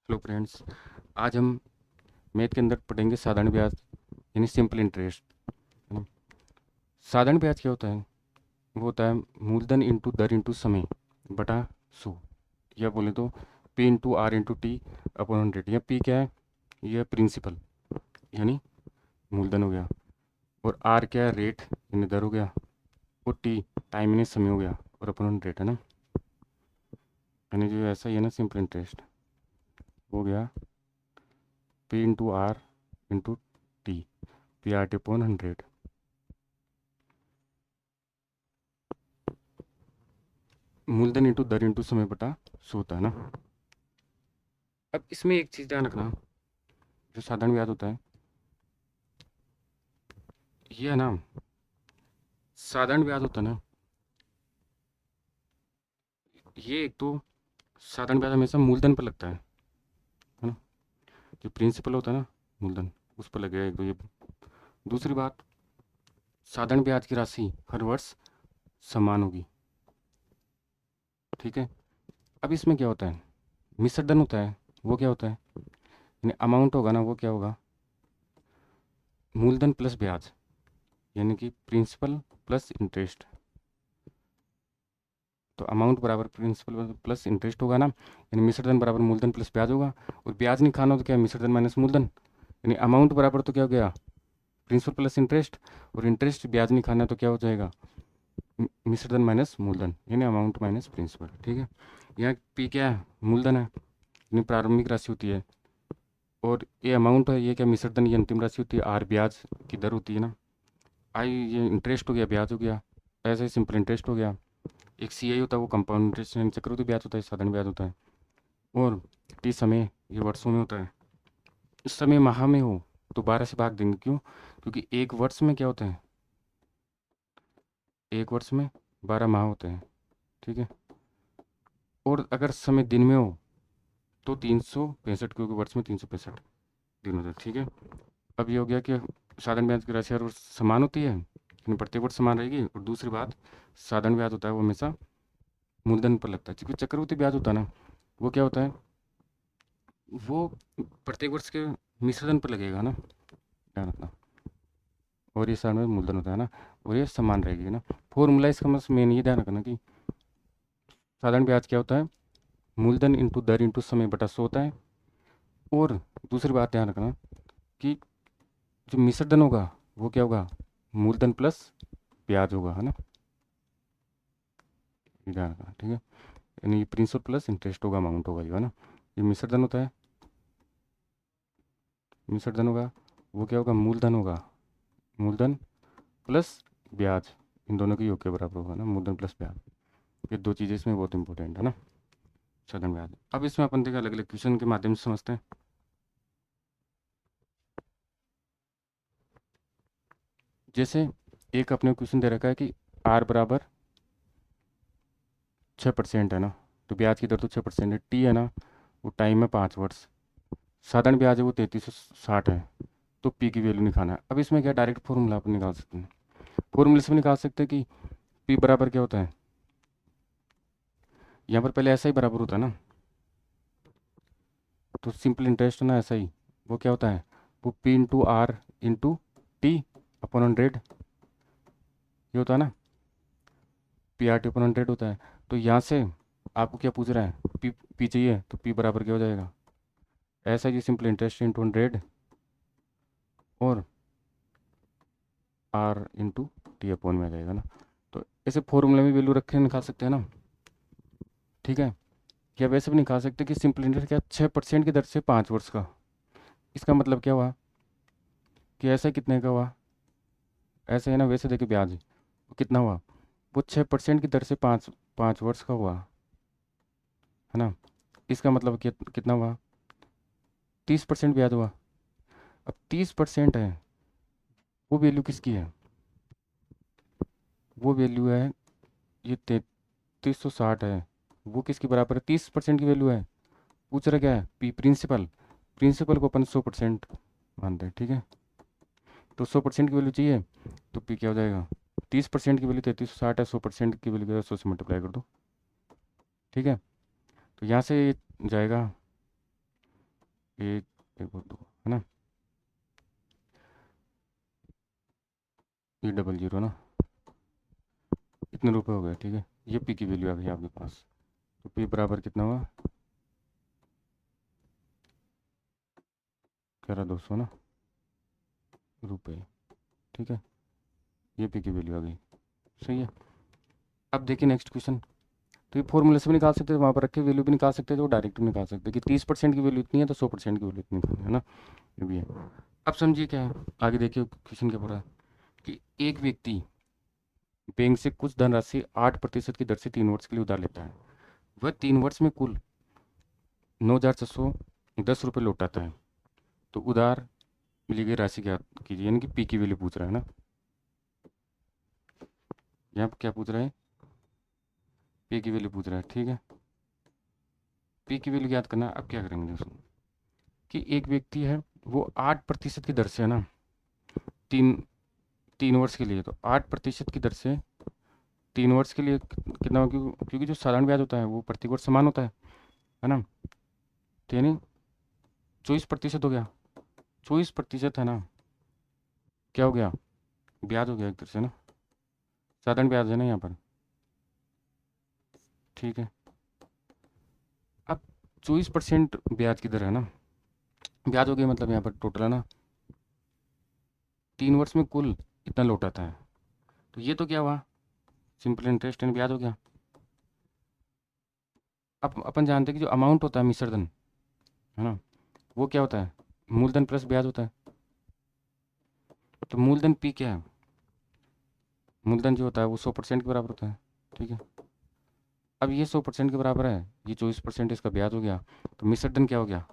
Hello friends. आज हम math के अंदर पढ़ेंगे साधारण ब्याज यानी सिंपल इंटरेस्ट, है ना। साधारण ब्याज क्या होता है? वो होता है मूलधन इंटू दर इंटू समय बटा 100, या बोले तो P into R into T upon 100। या पी क्या है? यह प्रिंसिपल यानी मूलधन हो गया, और आर क्या है? रेट यानी दर हो गया, और टी टाइम यानी समय हो गया, और अपॉन 100, है ना। यानी जो ऐसा ही है ना, सिंपल इंटरेस्ट हो गया P into R into T, P R T upon 100। मूलधन इंटू दर इंटू समय बटा 100 होता है ना। अब इसमें एक चीज़ ध्यान रखना, जो साधारण ब्याज होता है ये है ना, साधारण ब्याज होता है ना, ये एक तो साधारण ब्याज हमेशा मूलधन पर लगता है ना। जो प्रिंसिपल होता है ना, मूलधन, उस पर लगेगा एक तो ये। दूसरी बात, साधारण ब्याज की राशि हर वर्ष समान होगी, ठीक है। अब इसमें क्या होता है? मिश्रधन होता है, वो क्या होता है? यानी अमाउंट होगा ना, वो क्या होगा? मूलधन प्लस ब्याज, यानी कि प्रिंसिपल प्लस इंटरेस्ट। तो अमाउंट बराबर प्रिंसिपल प्लस इंटरेस्ट होगा ना, यानी मिश्रधन बराबर मूलधन प्लस ब्याज होगा। और ब्याज नहीं खाना तो क्या है? मिश्रधन माइनस मूलधन। यानी अमाउंट बराबर तो क्या हो गया? प्रिंसिपल प्लस इंटरेस्ट, और इंटरेस्ट ब्याज नहीं खाना तो क्या हो जाएगा? मिश्रधन माइनस मूलधन, यानी अमाउंट माइनस प्रिंसिपल, ठीक है। यहाँ पी क्या है? मूलधन है, यानी प्रारंभिक राशि होती है। और ये अमाउंट है, ये क्या? मिश्रधन, ये अंतिम राशि होती है। आर ब्याज की दर होती है ना। आई ये इंटरेस्ट हो गया, ब्याज हो गया। ऐसे ही सिंपल इंटरेस्ट हो गया। एक सी आई होता है, वो कंपाउंड इंटरेस्ट यानी चक्रवृद्धि ब्याज होता है, साधारण ब्याज होता है। और टी समय, ये वर्षों में होता है। इस समय माह में हो तो 12 से भाग देंगे, क्यों? क्योंकि एक वर्ष में क्या होते हैं? एक वर्ष में 12 माह होते हैं, ठीक है। और अगर समय दिन में हो तो 365, क्योंकि वर्ष में 365 दिन होते हैं, ठीक है। अब ये हो गया कि साधारण ब्याज की राशि हर वर्ष समान होती है, यानी प्रत्येक वर्ष समान रहेगी। और दूसरी बात, साधारण ब्याज होता है वो हमेशा मूलधन पर लगता है, क्योंकि चक्रवृद्धि ब्याज होता है ना, वो क्या होता है? वो प्रत्येक वर्ष के मिश्रधन पर लगेगा ना, ध्यान रखना। और ये साधारण ब्याज मूलधन होता है ना, और ये समान रहेगी ना। फॉर्मूला इसका बस मेन ये ध्यान रखना कि साधारण ब्याज क्या होता है? मूलधन इंटू दर इंटू समय बटा 100 होता है। और दूसरी बात ध्यान रखना कि जो मिश्रधन होगा वो क्या होगा? मूलधन प्लस ब्याज होगा, है ना। ये ध्यान रखना, ठीक है। यानी ये प्रिंसिपल प्लस इंटरेस्ट होगा, अमाउंट होगा जो, है ना। ये मिश्रधन होता है, मिश्रधन होगा, वो क्या होगा? मूलधन होगा, मूलधन प्लस ब्याज, इन दोनों के योग के बराबर होगा ना, मूलधन प्लस ब्याज। ये दो चीज़ें इसमें बहुत इंपॉर्टेंट है ना, साधारण ब्याज। अब इसमें अपन देखा अलग अलग क्वेश्चन के माध्यम से समझते हैं। जैसे एक अपने क्वेश्चन दे रखा है कि आर बराबर 6% है ना, तो ब्याज की दर तो 6% है। टी है ना, वो टाइम है 5 वर्ष। साधारण ब्याज है वो 3360 है। तो पी की वैल्यू निकालना है। अब इसमें क्या डायरेक्ट फॉर्मूला अपन निकाल सकते हैं? फॉर्मूले से भी निकाल सकते हैं कि पी बराबर क्या होता है? यहाँ पर पहले ऐसा ही बराबर होता है ना, तो सिंपल इंटरेस्ट ना ऐसा ही, वो क्या होता है? वो P into R into T upon 100, ये होता है ना। पी आर टी अपॉन 100 होता है। तो यहाँ से आपको क्या पूछ रहा है? पी चाहिए, तो पी बराबर क्या हो जाएगा? ऐसा ही सिंपल इंटरेस्ट इंटू 100 और आर इंटू टी अपॉन में आ जाएगा ना। तो ऐसे फॉर्मूले में वैल्यू रख के निकाल सकते हैं ना, ठीक है। या वैसे भी निकाल सकते हैं कि सिंपल इंटरेस्ट क्या? 6% की दर से 5 वर्ष का। इसका मतलब क्या हुआ कि ऐसा कितने का हुआ? ऐसे है ना, वैसे देखिए ब्याज वो कितना हुआ? वो 6% की दर से 5 वर्ष का हुआ, है ना। इसका मतलब कितना हुआ? 30% ब्याज हुआ। अब 30% है, वो वैल्यू किसकी है? वो वैल्यू है, ये 3360 है। वो किसके बराबर है? 30% की वैल्यू है। पूछ रहा क्या है? पी प्रिंसिपल, प्रिंसिपल को अपन 100% मानते हैं, ठीक है। तो 100% की वैल्यू चाहिए, तो पी क्या हो जाएगा? 30% की वैल्यू 3360 है, 100% की वैल्यू क्या है? 100 से मल्टीप्लाई कर दो, ठीक है। तो यहाँ से ये जाएगा एक, एक और दो, है ना, ये 00 ना, इतने रुपए हो गए, ठीक है। ये पी की वैल्यू आ गई आपके पास। तो पी बराबर कितना हुआ, 11,200 ना रुपए, ठीक है। ये पी की वैल्यू आ गई, सही है। अब देखिए नेक्स्ट क्वेश्चन। तो ये फॉर्मूले से भी निकाल सकते थे, वहाँ पर रख के वैल्यू भी निकाल सकते थे, और डायरेक्ट भी निकाल सकते थे कि 30% की वैल्यू इतनी है तो 100% की वैल्यू इतनी है ना, ये भी है। अब समझिए क्या है, आगे देखिए क्वेश्चन क्या बोल रहा है कि एक व्यक्ति बैंक से कुछ धनराशि 8% की दर से 3 वर्ष के लिए उधार लेता है। वह 3 वर्ष में कुल 9,610 रुपये लौटाता है। तो उधार मिली गई राशि क्या कीजिए, यानी कि पी की वैल्यू पूछ रहा है ना। यहाँ पर क्या पूछ रहा है, पी की वैल्यू पूछ रहा है, ठीक है। पी की वैल्यू याद करना है। अब क्या करेंगे दोस्तों कि एक व्यक्ति है, वो 8% की दर से है ना, तीन 3 वर्ष के लिए, तो 8% की दर से 3 वर्ष के लिए कितना होगा, क्योंकि जो साधारण ब्याज होता है वो प्रति वर्ष समान होता है ना। तो यानी 24% हो गया, 24% है ना, क्या हो गया, ब्याज हो गया एक तरह से ना, साधारण ब्याज है ना यहाँ पर, ठीक है। अब 24% ब्याज की दर है ना, ब्याज हो गया, मतलब यहाँ पर टोटल है ना, 3 वर्ष में कुल इतना लौटाता है। तो ये तो क्या हुआ, सिंपल इंटरेस्ट एंड ब्याज हो गया। अब अपन जानते हैं कि जो अमाउंट होता है मिश्रधन, है ना, वो क्या होता है, मूलधन प्लस ब्याज होता है। तो मूलधन पी क्या है, मूलधन जो होता है वो 100% के बराबर होता है, ठीक है। अब ये 100% के बराबर है, ये 24% इसका ब्याज हो गया, तो मिश्रधन क्या हो गया,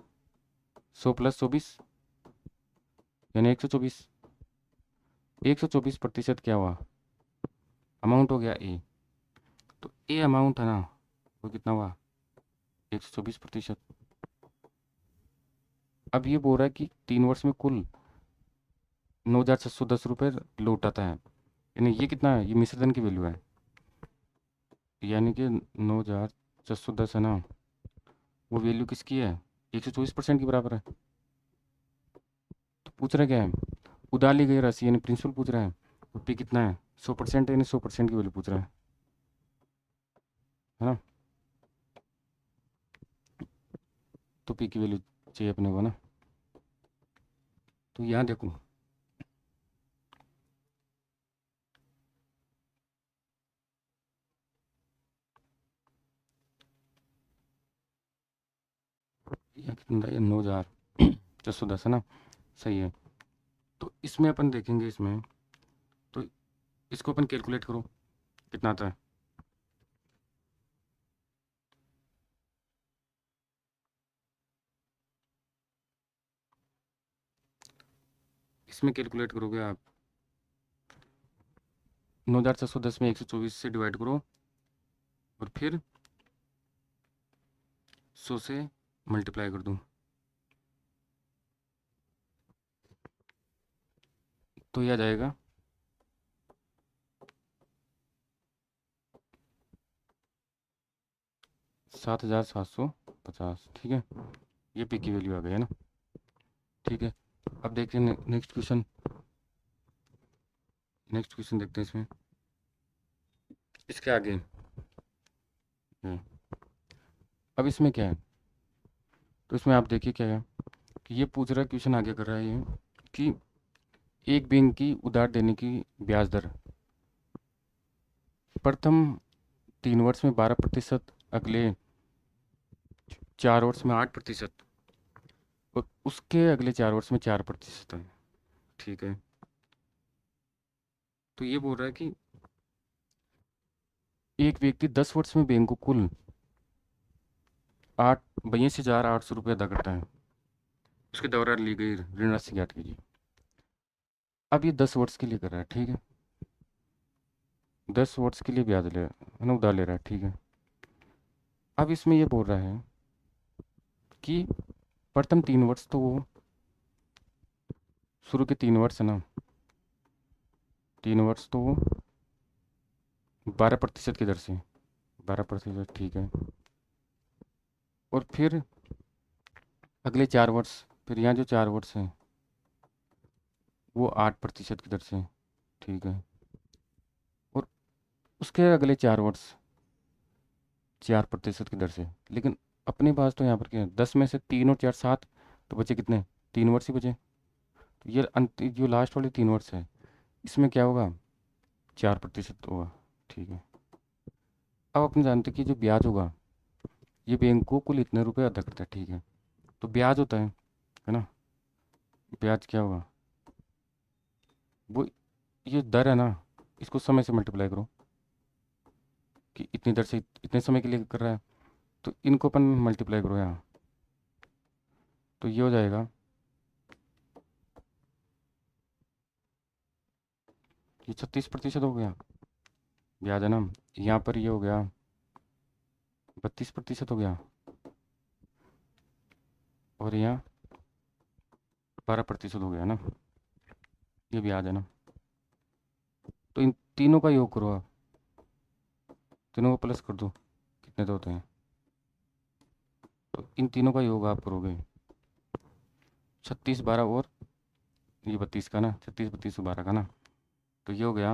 100 + 24 यानी 124। 124% क्या हुआ, अमाउंट हो गया ए। तो ए अमाउंट है ना, वो कितना हुआ, 124%। अब ये बोल रहा है कि 3 वर्ष में कुल 9,610 रुपये लौटाता है, यानी ये कितना है, ये मिश्रधन की वैल्यू है, यानी कि 9,610 है ना, वो वैल्यू किसकी है, 124% के बराबर है। तो पूछ रहा क्या है, उधार ली गई राशि यानी प्रिंसिपल पूछ रहा है, तो पी कितना है, 100% यानी 100% की वैल्यू पूछ रहा है ना। तो पी की वैल्यू चाहिए अपने को ना। तो यहाँ देखो, यहाँ कितना है, 9,610 है ना, सही है। तो इसमें अपन देखेंगे, इसमें तो इसको अपन कैलकुलेट करो कितना आता है। इसमें कैलकुलेट करोगे आप, 9,610 में 124 से डिवाइड करो, और फिर 100 से मल्टीप्लाई कर दूँ, तो यह आ जाएगा 7,750, ठीक है। ये पी की वैल्यू आ गई है ना, ठीक है। अब देखते हैं नेक्स्ट क्वेश्चन, नेक्स्ट क्वेश्चन देखते हैं इसमें, इसके आगे। हम्म, अब इसमें क्या है, तो इसमें आप देखिए क्या है कि ये पूछ रहा है, क्वेश्चन आगे कर रहा है ये कि एक बैंक की उधार देने की ब्याज दर प्रथम 3 वर्ष में 12%, अगले 4 वर्ष में 8%, और उसके अगले 4 वर्ष में 4% है, ठीक है। तो ये बोल रहा है कि एक व्यक्ति 10 वर्ष में बैंक को कुल 82,800 रुपये अदा करता है, उसके द्वारा ली गई ऋण राशि ज्ञात कीजिए। अब ये 10 वर्ष के लिए कर रहा है, ठीक है, 10 वर्ष के लिए ब्याज ले है ना, उधार ले रहा है, ठीक है। अब इसमें ये बोल रहा है कि प्रथम 3 वर्ष तो वो, शुरू के 3 वर्ष है ना, 3 वर्ष तो वो 12% की दर से, 12%, ठीक है। और फिर अगले 4 वर्ष, फिर यहाँ जो 4 वर्ष हैं वो 8% की दर से, ठीक है। और उसके अगले 4 वर्ष 4% की दर से। लेकिन अपने पास तो यहाँ पर क्या है, 10 में से 3 और 4 7, तो बचे कितने, 3 वर्ष ही बचे। तो ये जो लास्ट वाले 3 वर्ष है इसमें क्या होगा, 4% होगा, ठीक है। अब अपन जानते हैं कि जो ब्याज होगा ये बैंक को कुल इतने रुपए अदा करता है, ठीक है। तो ब्याज होता है ना, ब्याज क्या होगा, वो ये दर है ना, इसको समय से मल्टीप्लाई करो कि इतनी दर से इतने समय के लिए कर रहा है, तो इनको अपन मल्टीप्लाई करो यहाँ, तो ये हो जाएगा, ये 36% हो गया ब्याज, है ना। यहाँ पर ये हो गया 32% हो गया, और यहाँ 12% हो गया ना, ये ब्याज है ना। तो इन तीनों का योग करो आप, तीनों को प्लस कर दो, कितने तो होते हैं, तो इन तीनों का योग आप करोगे 36 12 और ये 32 का ना, 36 32 12 का ना, तो ये हो गया,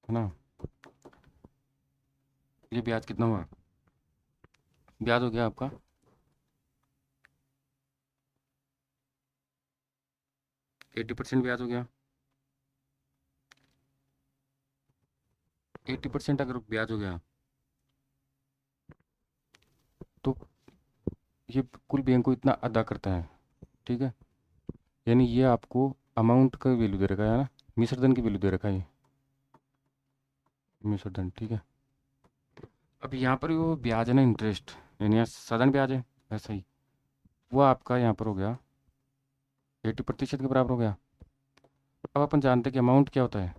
है ना। ये ब्याज कितना हुआ, ब्याज हो गया आपका 80% ब्याज हो गया। 80% अगर ब्याज हो गया तो ये कुल बैंक को इतना अदा करता है, ठीक है। यानी ये आपको अमाउंट का वैल्यू दे रखा है ना, मिश्रधन की वैल्यू दे रखा है ये मिश्रधन, ठीक है। अब यहाँ पर वो ब्याज है ना, इंटरेस्ट, यानी यहाँ साधारण ब्याज है, ऐसा ही वो आपका यहाँ पर हो गया 80% के बराबर हो गया। अब अपन जानते हैं कि अमाउंट क्या होता है,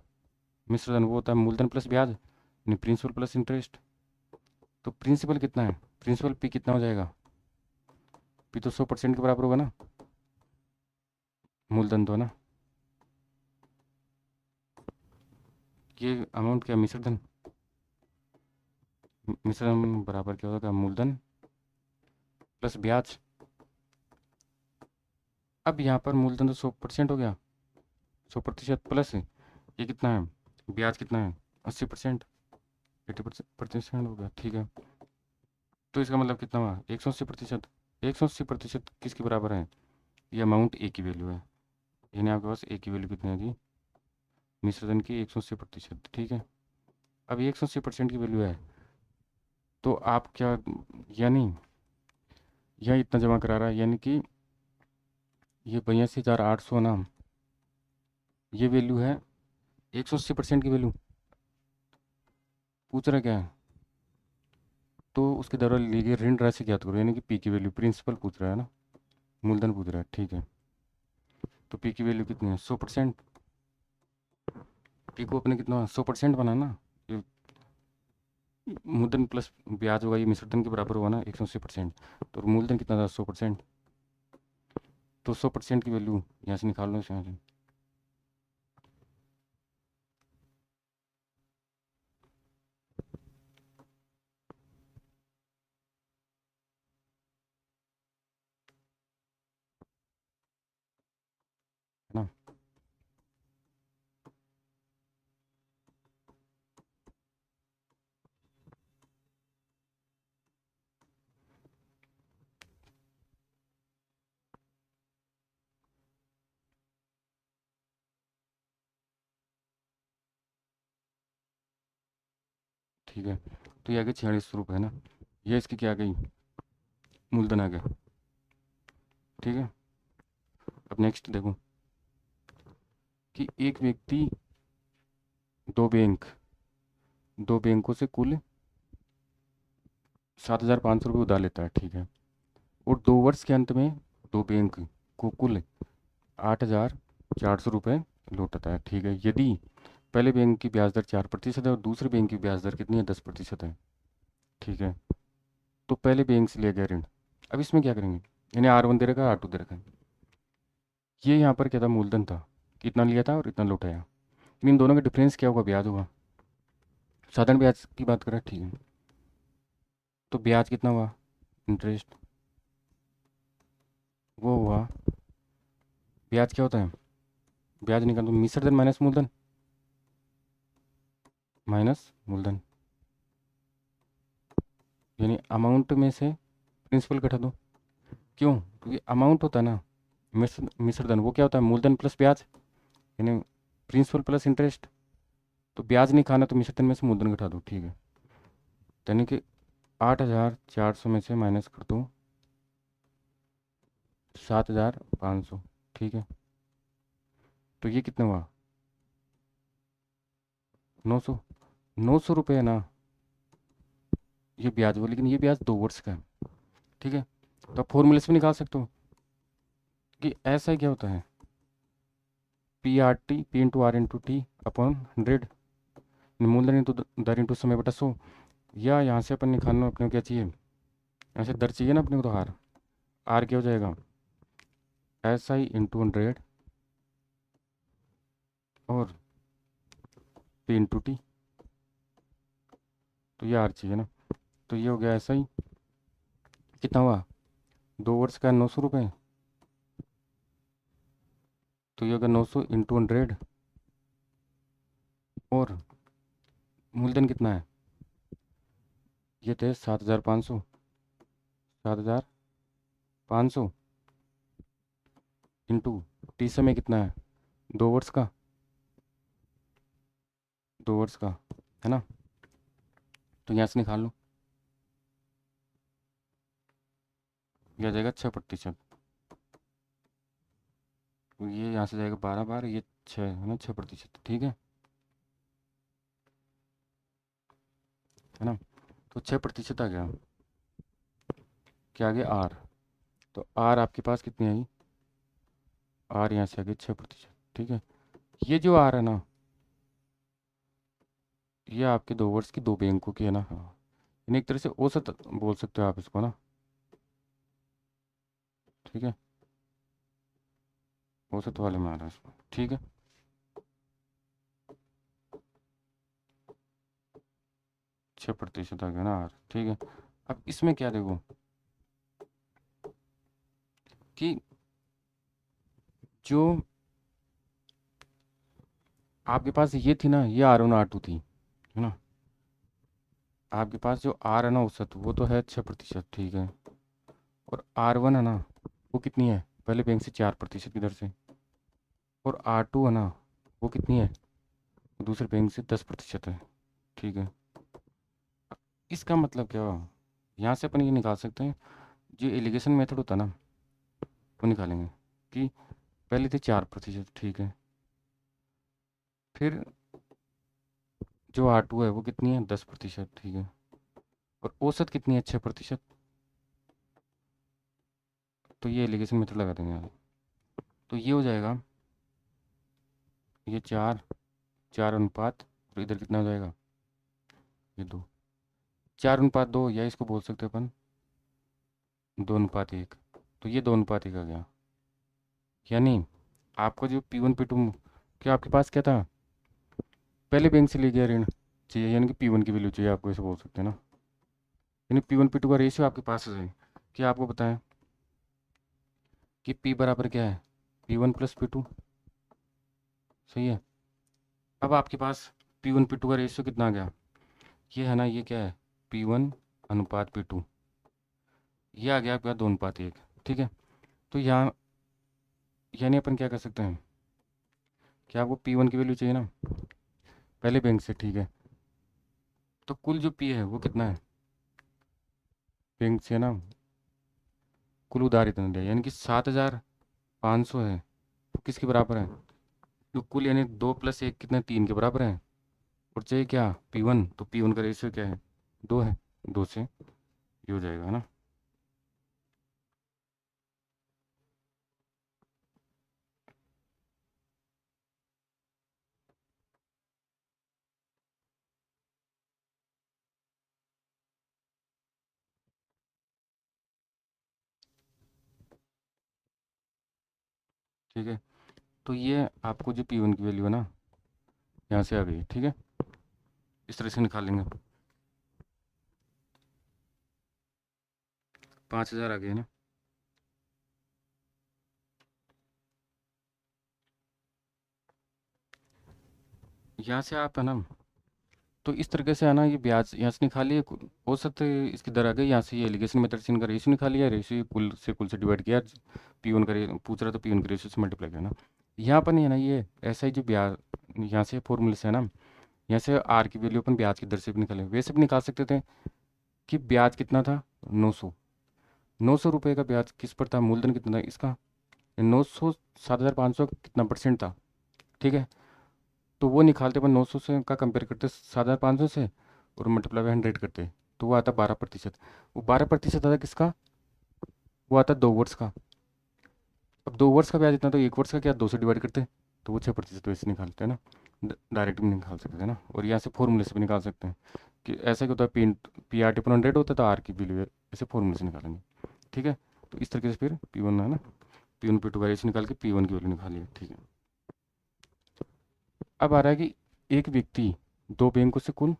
मिश्रधन वो होता है मूलधन प्लस ब्याज, यानी प्रिंसिपल प्लस इंटरेस्ट। तो प्रिंसिपल कितना है, प्रिंसिपल पी कितना हो जाएगा, पी तो 100% के बराबर होगा ना, मूलधन तो है ना। ये अमाउंट क्या, मिश्रधन, मिश्रधन बराबर क्या होगा, मूलधन प्लस ब्याज। अब यहाँ पर मूलधन तो 100% हो गया, 100% प्लस ये कितना है, ब्याज कितना है, 80%, 80% हो गया, ठीक है। तो इसका मतलब कितना हुआ, 180%। 180% किसके बराबर है, ये अमाउंट ए की वैल्यू है, यानी आपके पास ए की वैल्यू कितनी है जी, मिश्रधन की 180%, ठीक है। अब 180% की वैल्यू है, तो आप क्या, यानी यह इतना जमा करा रहा है, यानी कि ये 82,800 ना, ये वैल्यू है 180% की वैल्यू, पूछ रहा क्या है। तो उसके दौरान लीजिए ऋण राशि ज्ञात करो, यानी कि पी की वैल्यू, प्रिंसिपल पूछ रहा है ना, मूलधन पूछ रहा है, ठीक है। तो पी की वैल्यू कितनी है, 100%। पी को अपने कितना 100% बनाना, ये मूलधन प्लस ब्याज होगा, ये मिश्रधन के बराबर होगा ना 180%, तो मूलधन कितना था 100%, तो 100% की वैल्यू यहाँ से निकाल लो, इसे यहाँ से, है ना। ठीक है, तो ये आ गया 46 रुपये, है ना, ये इसकी क्या आ गई, मूलधन आ गया, ठीक है। अब नेक्स्ट देखो कि एक व्यक्ति दो बैंक दो बैंकों से कुल 7,500 रुपये उधार लेता है, ठीक है। और 2 वर्ष के अंत में दो बैंक को कुल 8,400 रुपये लौटाता है, ठीक है। यदि पहले बैंक की ब्याज दर 4% है और दूसरे बैंक की ब्याज दर कितनी है, 10% है, ठीक है। तो पहले बैंक से लिया गया ऋण, अब इसमें क्या करेंगे, यानी R1 दे रखा है, R2 दे रखा है। ये यहाँ पर क्या था, मूलधन था, कितना लिया था और इतना लौटाया। इन दोनों का डिफरेंस क्या होगा? ब्याज होगा। साधारण ब्याज की बात करें, ठीक है। तो ब्याज कितना हुआ? इंटरेस्ट वो हुआ। ब्याज क्या होता है? ब्याज निकाल दो, मिश्र धन माइनस मूलधन, माइनस मूलधन, यानी अमाउंट में से प्रिंसिपल घटा दो। क्यों? क्योंकि अमाउंट होता है ना, मिश्र धन, वो क्या होता है? मूलधन प्लस ब्याज, यानी प्रिंसिपल प्लस इंटरेस्ट। तो ब्याज नहीं खाना तो मिश्र धन में से मूलधन घटा दो, ठीक है। यानी कि 8,400 में से माइनस कर दो 7,500, ठीक है। तो ये कितना हुआ? 900। 900 रुपये है ना, ये ब्याज हुआ, लेकिन ये ब्याज 2 वर्ष का है, ठीक है। तो आप फॉर्मूले से भी निकाल सकते हो कि ऐसा क्या होता है, P/R/T अपॉन 100, मूलधन इंटू दर इंटू समय बटा 100। या यहाँ से अपन निकालना, अपने को क्या चाहिए? यहाँ से दर चाहिए ना अपने को, तो आर, आर क्या हो जाएगा? SI इंटू 100 और P/T। तो ये आर चाहिए ना, तो ये हो गया SI। कितना हुआ? 2 वर्ष का 900 रुपये। तो ये होगा 900 इंटू 100, और मूलधन कितना है? ये थे 7,500, 7,500 इंटू टी समय कितना है? 2 वर्ष का, 2 वर्ष का, है ना। तो यहाँ से निकाल लो, यह आ जाएगा 6%। तो ये यहाँ से जाएगा 12 बार, ये 6 है ना, 6%, ठीक है ना। तो 6% आ गया। क्या आ गया? आर। तो आर आपके पास कितनी आई? आर यहाँ से आ गई 6%, ठीक है। ये जो आर है ना, ये आपके 2 वर्ष की दो बैंकों की है ना, हाँ। यानी एक तरह से औसत बोल सकते हो आप इसको ना, ठीक है। औसत वाले में आ रहा है इसको, ठीक है। 6% आ गया ना आर, ठीक है। अब इसमें क्या देखो कि जो आपके पास ये थी ना, ये R1 R2 थी, है ना। आपके पास जो आर है ना औसत, वो तो है 6%, ठीक है। और R1 है ना, वो कितनी है? पहले बैंक से 4% की दर से। और R2 है ना, वो कितनी है? दूसरे बैंक से 10% है, ठीक है। इसका मतलब क्या हुआ? यहाँ से अपन ये निकाल सकते हैं, जो एलिगेशन मेथड होता है ना, वो निकालेंगे कि पहले थे 4%, ठीक है। फिर जो R2 है वो कितनी है? 10%, ठीक है। और औसत कितनी है? 6%। तो ये एलिगेशन मेथड लगा देंगे यहाँ। तो ये हो जाएगा, ये 4 4 अनुपात, और इधर कितना हो जाएगा? ये 2, 4 अनुपात 2, या इसको बोल सकते हैं अपन 2 अनुपात 1। तो ये 2 अनुपात 1 आ गया। यानी आपका जो P1 P2, क्या आपके पास क्या था? पहले बैंक से ले गया ऋण चाहिए, यानी कि P1 की वैल्यू चाहिए आपको, ऐसे बोल सकते हैं ना। यानी P1 P2 का रेशियो आपके पास है। क्या आपको बताएं कि P बराबर क्या है? P1 + P2, सही है। अब आपके पास P1 P2 का रेशियो कितना आ गया? ये है ना, ये क्या है? P1 अनुपात P2। ये आ गया आपका 2 अनुपात 1, ठीक है। तो यहाँ यानी अपन क्या कर सकते हैं, क्या आपको P1 की वैल्यू चाहिए ना, पहले बैंक से, ठीक है। तो कुल जो P है वो कितना है? बैंक से ना, कुल उधार इतना दिया, यानी कि 7,500 है। तो किसके बराबर है? तो कुल यानी 2 + 1 कितना? 3 के बराबर है। और चाहिए क्या? P1। तो P1 का रेशियो क्या है? 2 है। 2 से ये हो जाएगा, है ना। ठीक है। तो ये आपको जो P1 की वैल्यू है ना, यहाँ से आ गई, ठीक है। इस तरह से निकाल लेंगे। 5,000 आ गए ना। यहाँ से आप है ना, तो इस तरीके से है ना, ये ब्याज यहाँ से निकालिए, औसत इसकी दर आ गई। यहाँ से ये एलिगेशन मेथड से इनका रेशियो निकाल लिया, रेशियो कुल से डिवाइड किया, P1 का पूछ रहा तो P1 के रेशियो से मल्टीप्लाई किया ना। यहाँ पर नहीं है ना, ये ऐसा ही जो ब्याज यहाँ से फॉर्मूले से है ना, यहाँ से आर की वैल्यू अपन ब्याज की दर से भी निकाले, वैसे भी निकाल सकते थे कि ब्याज कितना था, 900 रुपये का ब्याज किस पर था, मूलधन कितना था इसका, 900, 7,500 कितना परसेंट था, ठीक है। तो वो निकालते अपन 900 से का कंपेयर करते 7,500 से, और मल्टीप्लाई बाई 100 करते, तो वो आता 12%। वो 12% आता किसका, वो आता 2 वर्ष का। अब 2 वर्ष का ब्याज इतना, तो 1 वर्ष का क्या 2 से डिवाइड करते, तो वो 6% वैसे निकालते हैं ना, डायरेक्ट भी निकाल सकते हैं ना, और यहाँ से फॉर्मूले से भी निकाल सकते हैं कि ऐसा क्या होता है, P/R/T/100 होता है, तो आर की वैल्यू ऐसे फॉर्मूले से निकालेंगे, ठीक है। तो इस तरीके से फिर P1 है ना, P1 P2 का रेशियो निकाल के P1 की वैल्यू निकालिए, ठीक है। अब आ रहा है कि एक व्यक्ति दो बैंकों से कुल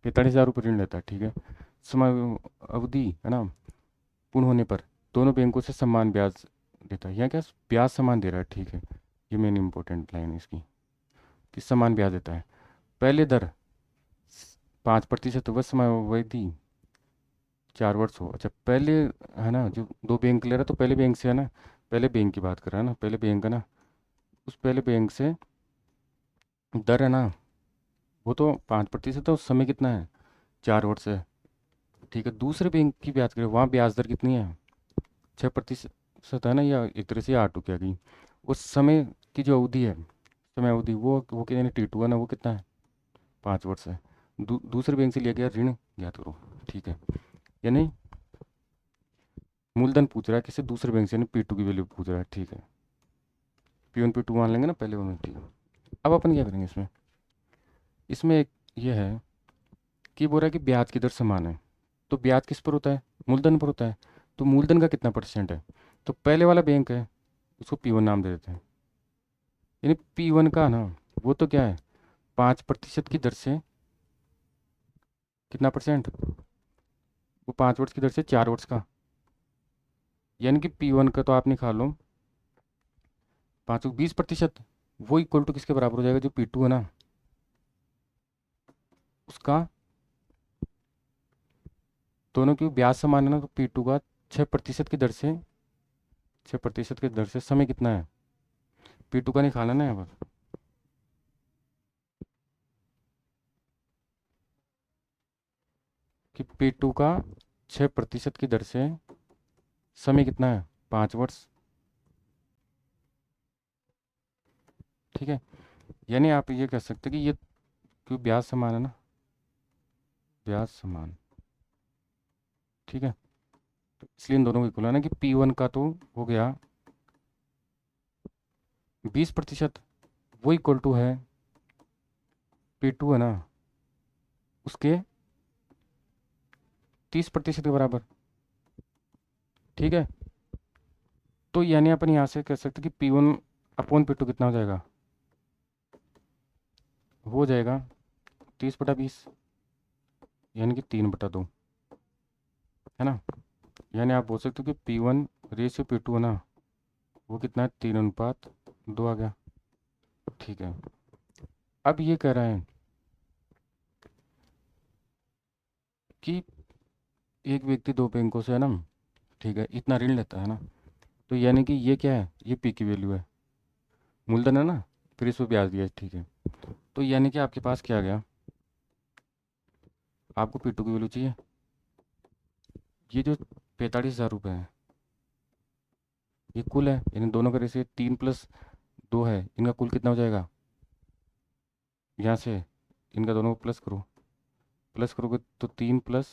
45,000 रुपये ऋण लेता है, ठीक है। समय अवधि है ना पूर्ण होने पर दोनों बैंकों से समान ब्याज देता है। यहाँ क्या ब्याज समान दे रहा है, ठीक है। ये मेन इंपॉर्टेंट लाइन है इसकी, कि समान ब्याज देता है। पहले दर 5%, वह समय अवधि 4 वर्ष हो। अच्छा, पहले है ना, जो दो बैंक ले रहा है, तो पहले बैंक से है ना, पहले बैंक की बात कर रहा है ना, पहले बैंक है ना, उस पहले बैंक से दर है ना, वो तो 5% है, उस समय कितना है, 4 वर्ष है, ठीक है। दूसरे बैंक की बात करें, वहाँ ब्याज दर कितनी है, 6% है ना, या एक तरह से R2 की आ गई। उस समय की जो अवधि है, समय अवधि वो क्या यानी T2 है ना, वो कितना है, 5 वर्ष है। दूसरे बैंक से लिया गया ऋण ज्ञात करो, ठीक है। यानी मूलधन पूछ रहा है किसी दूसरे बैंक से, यानी P2 की वैल्यू पूछ रहा है, ठीक है। P1 P2 मान लेंगे ना पहले उन्होंने, ठीक है। अब अपन क्या करेंगे इसमें, इसमें एक ये है कि बोल रहा है कि ब्याज की दर समान है, तो ब्याज किस पर होता है, मूलधन पर होता है। तो मूलधन का कितना परसेंट है, तो पहले वाला बैंक है, उसको P1 नाम दे देते हैं। यानी P1 का ना, वो तो क्या है, 5% की दर से, कितना परसेंट, वो 5 वर्ष की दर से 4 वर्ष का। यानी कि P1 का तो आप निकाल लो, 20%, वो इक्वल टू किसके बराबर हो जाएगा, जो P2 है ना उसका, दोनों की ब्याज समान है ना, तो P2 का 6% की दर से, 6% की दर से समय कितना है, P2 का निकालना ना यहाँ पर, कि P2 का 6% की दर से समय कितना है, 5 वर्ष, ठीक है। यानी आप ये कह सकते हैं कि ये, क्यों ब्याज समान है ना, ब्याज समान, ठीक है। तो इसलिए इन दोनों को इक्वल है ना, कि P1 का तो हो गया 20%, वो इक्वल टू है P2 है ना उसके 30% के बराबर, ठीक है। तो यानी अपन यहाँ से कह सकते हैं कि P1 अपॉन P2 कितना हो जाएगा, हो जाएगा 30/20, यानी कि 3/2, है ना। यानी आप बोल सकते हो कि P1/P2 है ना, वो कितना है, 3:2 आ गया, ठीक है। अब ये कह रहा है कि एक व्यक्ति दो बैंकों से है ना, ठीक है, इतना ऋण लेता है ना, तो यानी कि ये क्या है, ये P की वैल्यू है, मूलधन है ना, फिर इस पर ब्याज दिया है, ठीक है। तो यानी कि आपके पास क्या आ गया, आपको P2 की वैल्यू चाहिए, ये जो 45,000 रुपये है, ये कुल है, यानी दोनों का रेशियो 3+2 है, इनका कुल कितना हो जाएगा, यहाँ से इनका दोनों को प्लस करोगे तो 3+2,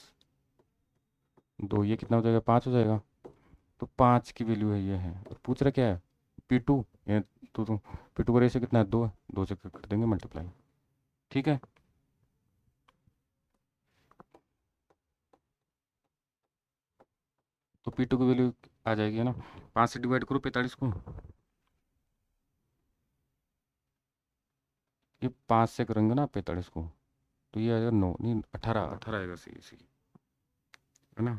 ये कितना हो जाएगा, 5 हो जाएगा। तो 5 की वैल्यू है, ये है, और पूछ रहा क्या है, P2, ये तो P2 का रेशियो कितना है, 2 है, 2 से कर देंगे मल्टीप्लाई, ठीक है। तो P2 की वैल्यू आ जाएगी है ना, 5 से डिवाइड करो 45 को, ये 5 से करेंगे ना 45 को, तो ये आएगा 9 नहीं 18, 18 आएगा सही सही, है ना।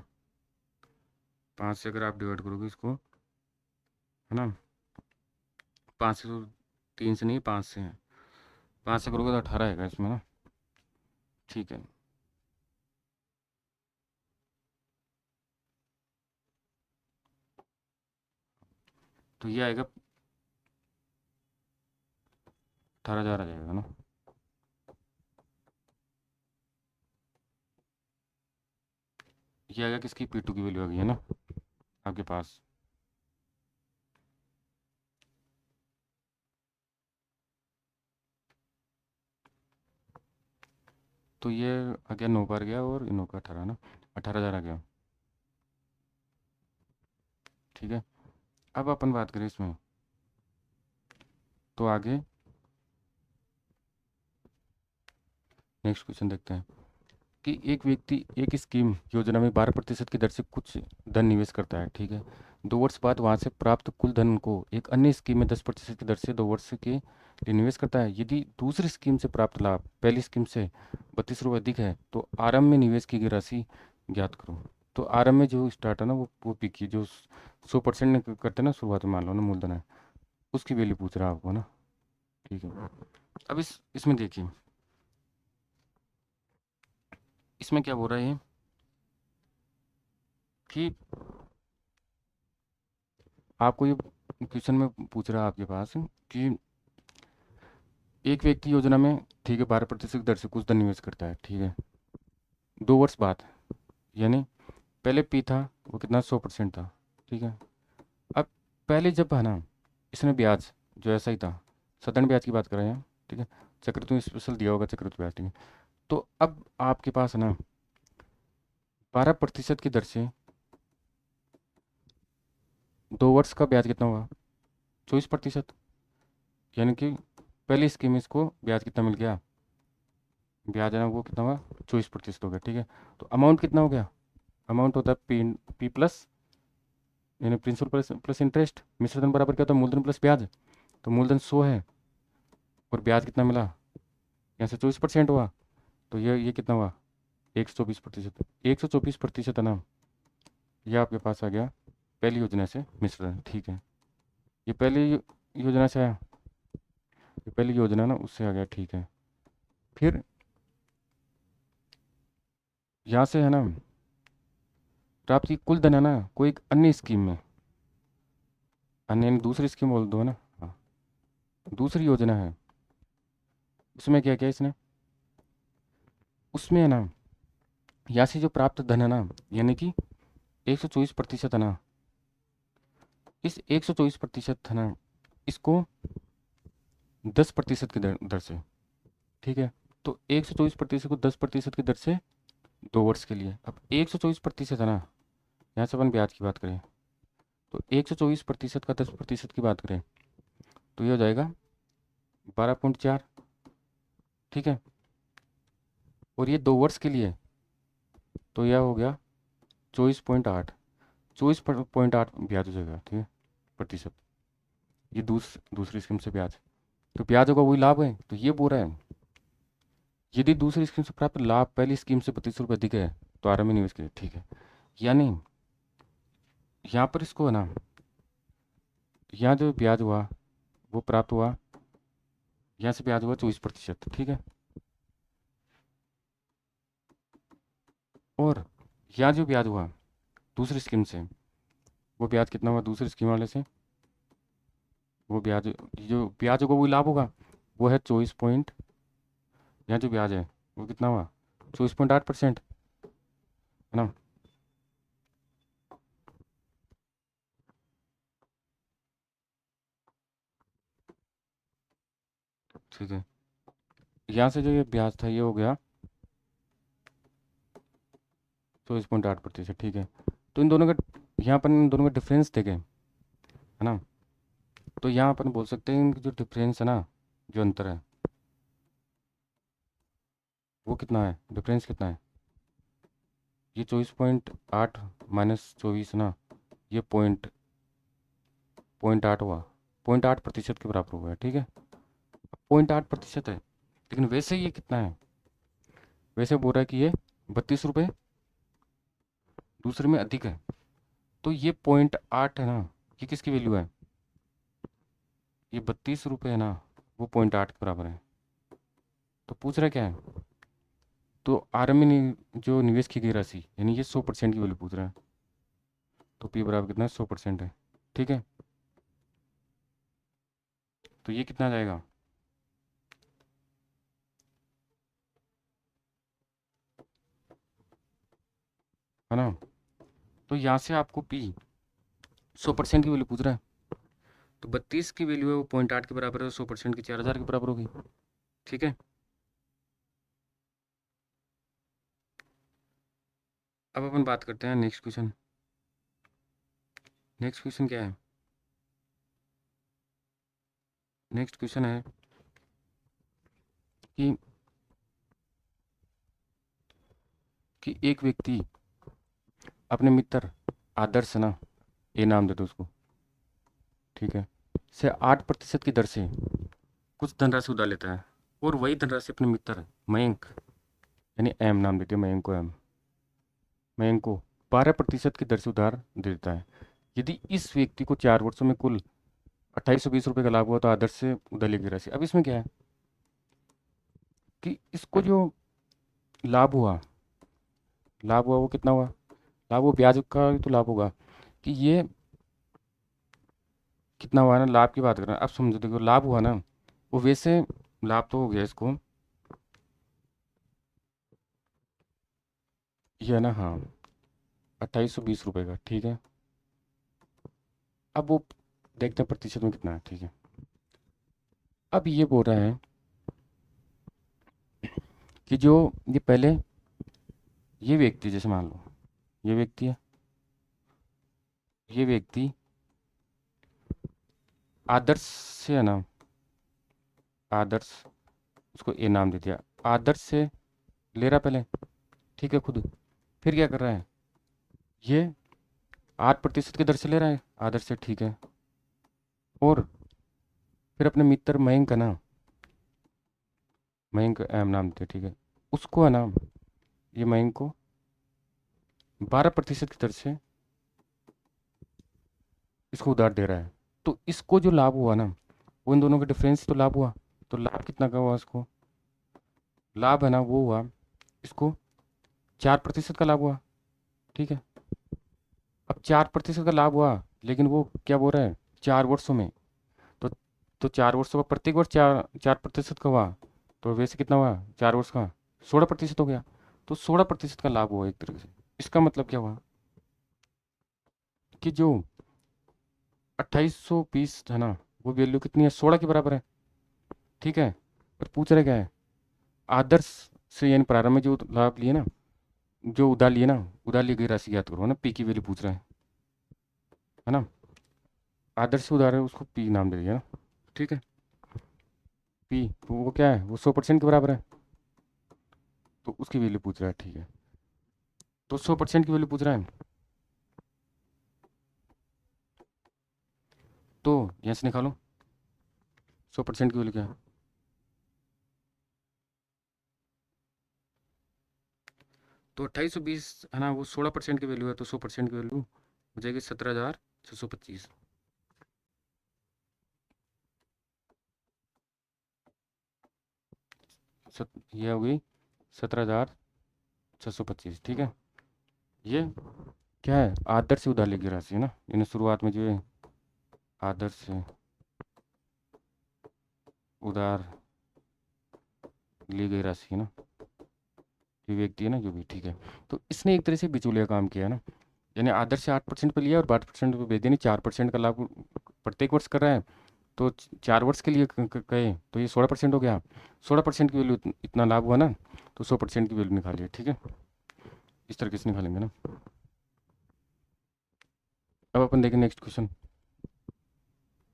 5 से अगर आप डिवाइड करोगे इसको, है ना, 5 से तो 3 से नहीं 5 से है, 5 से करोगे तो 18 आएगा इसमें ना। ठीक है, तो ये आएगा 18,000 आ जाएगा ना। ये आएगा किसकी, P2 की वैल्यू आ गई है ना आपके पास। तो ये आ गया 9 पर गया और 9 का 18 ना, 18,000 आ गया। ठीक है, अब अपन बात करें इसमें, तो आगे नेक्स्ट क्वेश्चन देखते हैं कि एक व्यक्ति एक स्कीम योजना में 12% की दर से कुछ धन निवेश करता है। ठीक है, 2 वर्ष बाद वहां से प्राप्त कुल धन को एक अन्य स्कीम में 10% की दर से 2 वर्ष के लिए निवेश करता है। यदि दूसरी स्कीम से प्राप्त लाभ पहली स्कीम से 32 रुपये अधिक है तो आरंभ में निवेश की गई राशि ज्ञात करो। तो आरंभ में जो स्टार्ट है ना वो पी की जो 100% करते हैं ना शुरुआत में, मान लो ना मूलधन है, उसकी वैल्यू पूछ रहा है आपको ना। ठीक है, अब इसमें देखिए, इसमें क्या बोल रहा है ये कि आपको ये क्वेश्चन में पूछ रहा है आपके पास कि एक व्यक्ति योजना में, ठीक है, 12% दर से कुछ धन निवेश करता है। ठीक है, 2 वर्ष बाद, यानी पहले पी था वो कितना 100% था। ठीक है, अब पहले जब है ना इसने ब्याज जो ऐसा ही था, साधारण ब्याज की बात कर रहे हैं। ठीक है, चक्रवृद्धि स्पेशल दिया होगा चक्रवृद्धि ब्याज। ठीक है, तो अब आपके पास है ना 12% की दर से 2 वर्ष का ब्याज कितना होगा, 24%। यानी कि पहली स्कीम में इसको ब्याज कितना मिल गया, ब्याज है ना वो कितना हुआ, 24% हो गया। ठीक है, तो अमाउंट कितना हो गया, अमाउंट होता है पी पी प्लस, यानी प्रिंसिपल प्लस प्लस इंटरेस्ट, मिश्रधन बराबर क्या होता है, मूलधन प्लस ब्याज। तो मूलधन 100 है और ब्याज कितना मिला, यहाँ से 24% हुआ, तो ये कितना हुआ, 124%। 124% है ना, ये आपके पास आ गया पहली योजना से मिश्रधन। ठीक है, ये पहली योजना से आया, ये पहली योजना ना उससे आ गया। ठीक है, फिर यहाँ से है ना प्राप्त की कुल धन है ना कोई एक अन्य स्कीम में, अन्य यानी दूसरी स्कीम बोल दो है ना, हाँ, दूसरी योजना है, उसमें क्या किया इसने, उसमें है ना यहाँ से जो प्राप्त धन है ना, यानी कि 124% है ना, इस 124% है ना इसको 10% की दर से। ठीक है, तो 124% को 10% की दर से 2 वर्ष के लिए। अब 124% है ना, यहाँ से अपन ब्याज की बात करें, तो 124% का 10% की बात करें तो ये हो जाएगा 12.4। ठीक है, और ये 2 वर्ष के लिए तो यह हो गया 24.8, 24.8 ब्याज हो जाएगा। ठीक है, प्रतिशत, ये दूसरी स्कीम से ब्याज, तो ब्याज होगा वही लाभ है। तो ये बोल रहा है यदि दूसरी स्कीम से प्राप्त लाभ पहली स्कीम से 32 रुपये अधिक है तो आरंभ में निवेश करें। ठीक है, यानी यहाँ पर इसको है ना, यहाँ जो ब्याज हुआ वो प्राप्त हुआ, यहाँ से ब्याज हुआ 24%। ठीक है, और यहाँ जो ब्याज हुआ दूसरी स्कीम से, वो ब्याज कितना हुआ दूसरी स्कीम वाले से, वो ब्याज, जो ब्याज होगा वही लाभ होगा, वो है 24 पॉइंट, यहाँ जो ब्याज है वो कितना हुआ 24.8%, है ना। ठीक है, यहाँ से जो ये ब्याज था ये हो गया 24.8%। ठीक है, तो इन दोनों का, यहाँ पर इन दोनों का डिफरेंस देखें, है ना, तो यहाँ अपन बोल सकते हैं कि जो डिफरेंस है ना, जो अंतर है वो कितना है, डिफरेंस कितना है, ये 24.8 माइनस 24 ना, ये पॉइंट 8 हुआ, 0.8% के बराबर हुआ है। ठीक है, 0.8% है, लेकिन वैसे ये कितना है, वैसे बोल रहा है कि ये 32 रुपये, दूसरे में अधिक है। तो ये 0.8 है ना, ये किसकी वैल्यू है, ये 32 रुपये है ना, वो 0.8 के बराबर है। तो पूछ रहा क्या है, तो आर में जो निवेश की गई राशि यानी ये 100% की वैल्यू पूछ रहा है। तो पी बराबर कितना है, 100% है। ठीक है, तो ये कितना आ जाएगा, है ना। तो यहाँ से आपको पी 100% की वैल्यू पूछ रहा है, तो 32 की वैल्यू है वो 0.8 के बराबर है, 100% की 4000 के बराबर होगी। ठीक है, अब अपन बात करते हैं नेक्स्ट क्वेश्चन। नेक्स्ट क्वेश्चन क्या है, नेक्स्ट क्वेश्चन है कि एक व्यक्ति अपने मित्र आदर्श ना, ए नाम दे दो उसको, ठीक है, से 8% की दर से कुछ धनराशि उधार लेता है, और वही धनराशि अपने मित्र मयंक यानी एम नाम देते हैं, मयंक को एम, मयंक को 12% की दर से उधार दे देता है। यदि इस व्यक्ति को 4 वर्षों में कुल 2820 रुपये का लाभ हुआ तो आदर्श से उधार ली गई राशि। अब इसमें क्या है कि इसको जो लाभ हुआ, लाभ हुआ वो कितना हुआ, लाभ वो ब्याज का भी तो लाभ होगा, कि ये कितना हुआ ना, लाभ की बात कर रहे हैं। अब समझो, देखो लाभ हुआ ना, वो वैसे लाभ तो हो गया इसको, ये है ना, हाँ 2820 रुपये का, ठीक है। अब वो देखते हैं प्रतिशत में कितना है, ठीक है। अब ये बोल रहा है कि जो ये पहले ये व्यक्ति, जैसे मान लो ये व्यक्ति है, ये व्यक्ति आदर्श से है ना, आदर्श, उसको ए नाम दे दिया, आदर्श से ले रहा पहले, ठीक है खुद, फिर क्या कर रहा है, ये 8% की दर से ले रहा है आदर्श से, ठीक है, और फिर अपने मित्र मयंक है ना, मयंक एम नाम देते, ठीक है, उसको है ना, ये मयंक को 12% की दर से इसको उधार दे रहा है। तो इसको जो लाभ हुआ ना, वो इन दोनों का डिफरेंस तो लाभ हुआ, तो लाभ कितना का हुआ इसको, लाभ है ना वो हुआ इसको 4% का लाभ हुआ, ठीक है। अब 4% का लाभ हुआ, लेकिन वो क्या बोल रहा है, 4 वर्षों में, तो 4 वर्षों का प्रत्येक वर्ष 4% का हुआ, तो वैसे कितना हुआ 4 वर्ष का, 16% हो गया। तो 16% का लाभ हुआ एक तरीके से। इसका मतलब क्या हुआ कि जो 2820 है ना, वो वैल्यू कितनी है, 16 के बराबर है, ठीक है। पर पूछ रहे क्या है, आदर्श से यानी प्रारंभ में जो लाभ लिए ना, जो उधार लिए ना, उधार ली गई राशि याद करो, है ना, पी की वैल्यू पूछ रहा है ना। आदर्श से उधार है, उसको पी नाम दे दिया ना, ठीक है। पी तो वो क्या है, वो 100% के बराबर है, तो उसकी वैल्यू पूछ रहा है, ठीक है। तो 100% की वैल्यू पूछ रहा है, तो यहाँ से निकालो 100% की वैल्यू क्या है, तो 2820 है ना, वो 16% की वैल्यू है, तो 100% की वैल्यू हो जाएगी 17,625। ये हो गई 17,625, ठीक है। ये क्या है, आदर्श से उधार ली गई राशि है ना, यानी शुरुआत में जो है आदर्श से उधार ली गई राशि है ना, जो व्यक्ति है ना, जो भी, ठीक है। तो इसने एक तरह से बिचौलिया काम किया है ना, यानी आदर्श से 8% पे लिया और 12% पे बेच दिया, यानी 4% का लाभ प्रत्येक वर्ष कर रहा है। तो 4 वर्ष के लिए कहे तो ये 16% हो गया, 16% की वैल्यू इतना लाभ हुआ ना, तो 100% की वैल्यू निकालिए, ठीक है। इस तरीके से निकालेंगे ना। अब अपन देखें नेक्स्ट क्वेश्चन।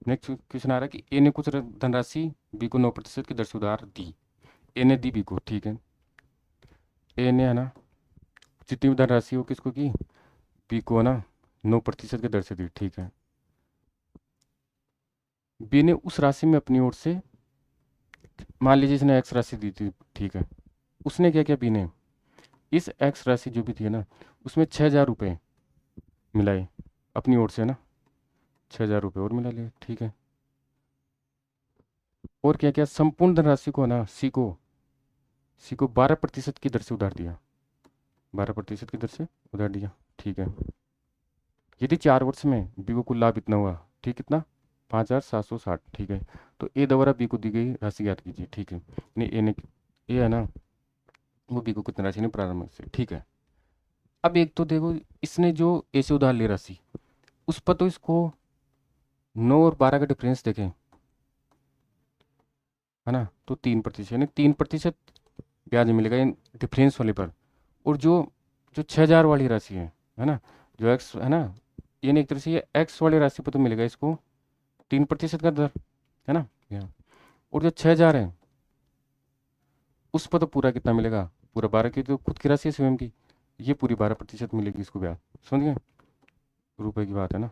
नेक्स्ट क्वेश्चन आ रहा है कि ए ने कुछ धनराशि बी को 9% की दर से उधार दी, ए ने दी बी को, ठीक है। ए ने है ना जितनी भी धनराशि हो किसको की, बी को है ना 9% की दर से दी, ठीक है। बी ने उस राशि में अपनी ओर से मान लीजिए इसने एक्स राशि दी थी, ठीक है। उसने क्या किया बी ने, इस एक्स राशि जो भी थी ना, उसमें 6,000 रुपये मिलाए अपनी ओर से ना, 6,000 रुपये और मिला लिए, ठीक है। और क्या किया, संपूर्ण धनराशि को ना सी को 12% की दर से उधार दिया, 12% की दर से उधार दिया, ठीक है। यदि 4 वर्ष में बी को कुल लाभ इतना हुआ, ठीक, कितना, 5,760, ठीक है। तो ए द्वारा बी को दी गई राशि ज्ञात कीजिए, ठीक है। नहीं ए ने, ए है ना, वो बी को कितना राशि ने प्रारंभ से, ठीक है। अब एक तो देखो, इसने जो ए से उधार ली राशि, उस पर तो इसको 9 और 12 का डिफरेंस देखें, है ना, तो 3%, यानी 3% ब्याज मिलेगा इन डिफरेंस वाले पर। और जो जो 6,000 वाली राशि है ना, जो एक्स है ना, यानी एक तरह से ये एक्स वाली राशि पर तो मिलेगा इसको 3% का दर, है ना, यहाँ। और जो 6,000 है, उस पर तो पूरा कितना मिलेगा, पूरा 12 की तो खुद की राशि है स्वयं की, ये पूरी 12% मिलेगी इसको ब्याज, समझ गए, रुपए की बात है ना।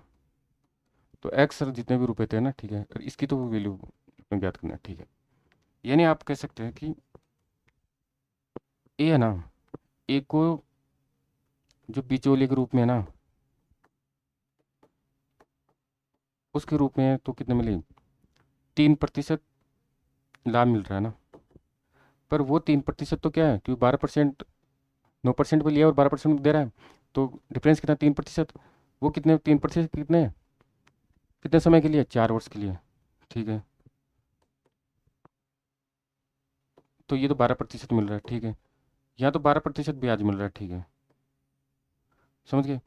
तो एक्स जितने भी रुपए थे ना, ठीक है, और इसकी तो वैल्यू ज्ञात करना है, ठीक है। यानी आप कह सकते हैं कि ए है ना, ए को जो बिचौलिए के रूप में है ना, उसके रूप में तो कितने मिले, 3% लाभ मिल रहा है ना। पर वो 3% तो क्या है, क्योंकि 12%, 9% भी लिया और 12% दे रहा है, तो डिफरेंस कितना, 3%। वो कितने, 3% कितने, कितने समय के लिए, 4 वर्ष के लिए, ठीक है। तो ये तो 12% मिल रहा है, ठीक है। यहाँ तो 12% ब्याज मिल रहा है, ठीक है, समझ गए।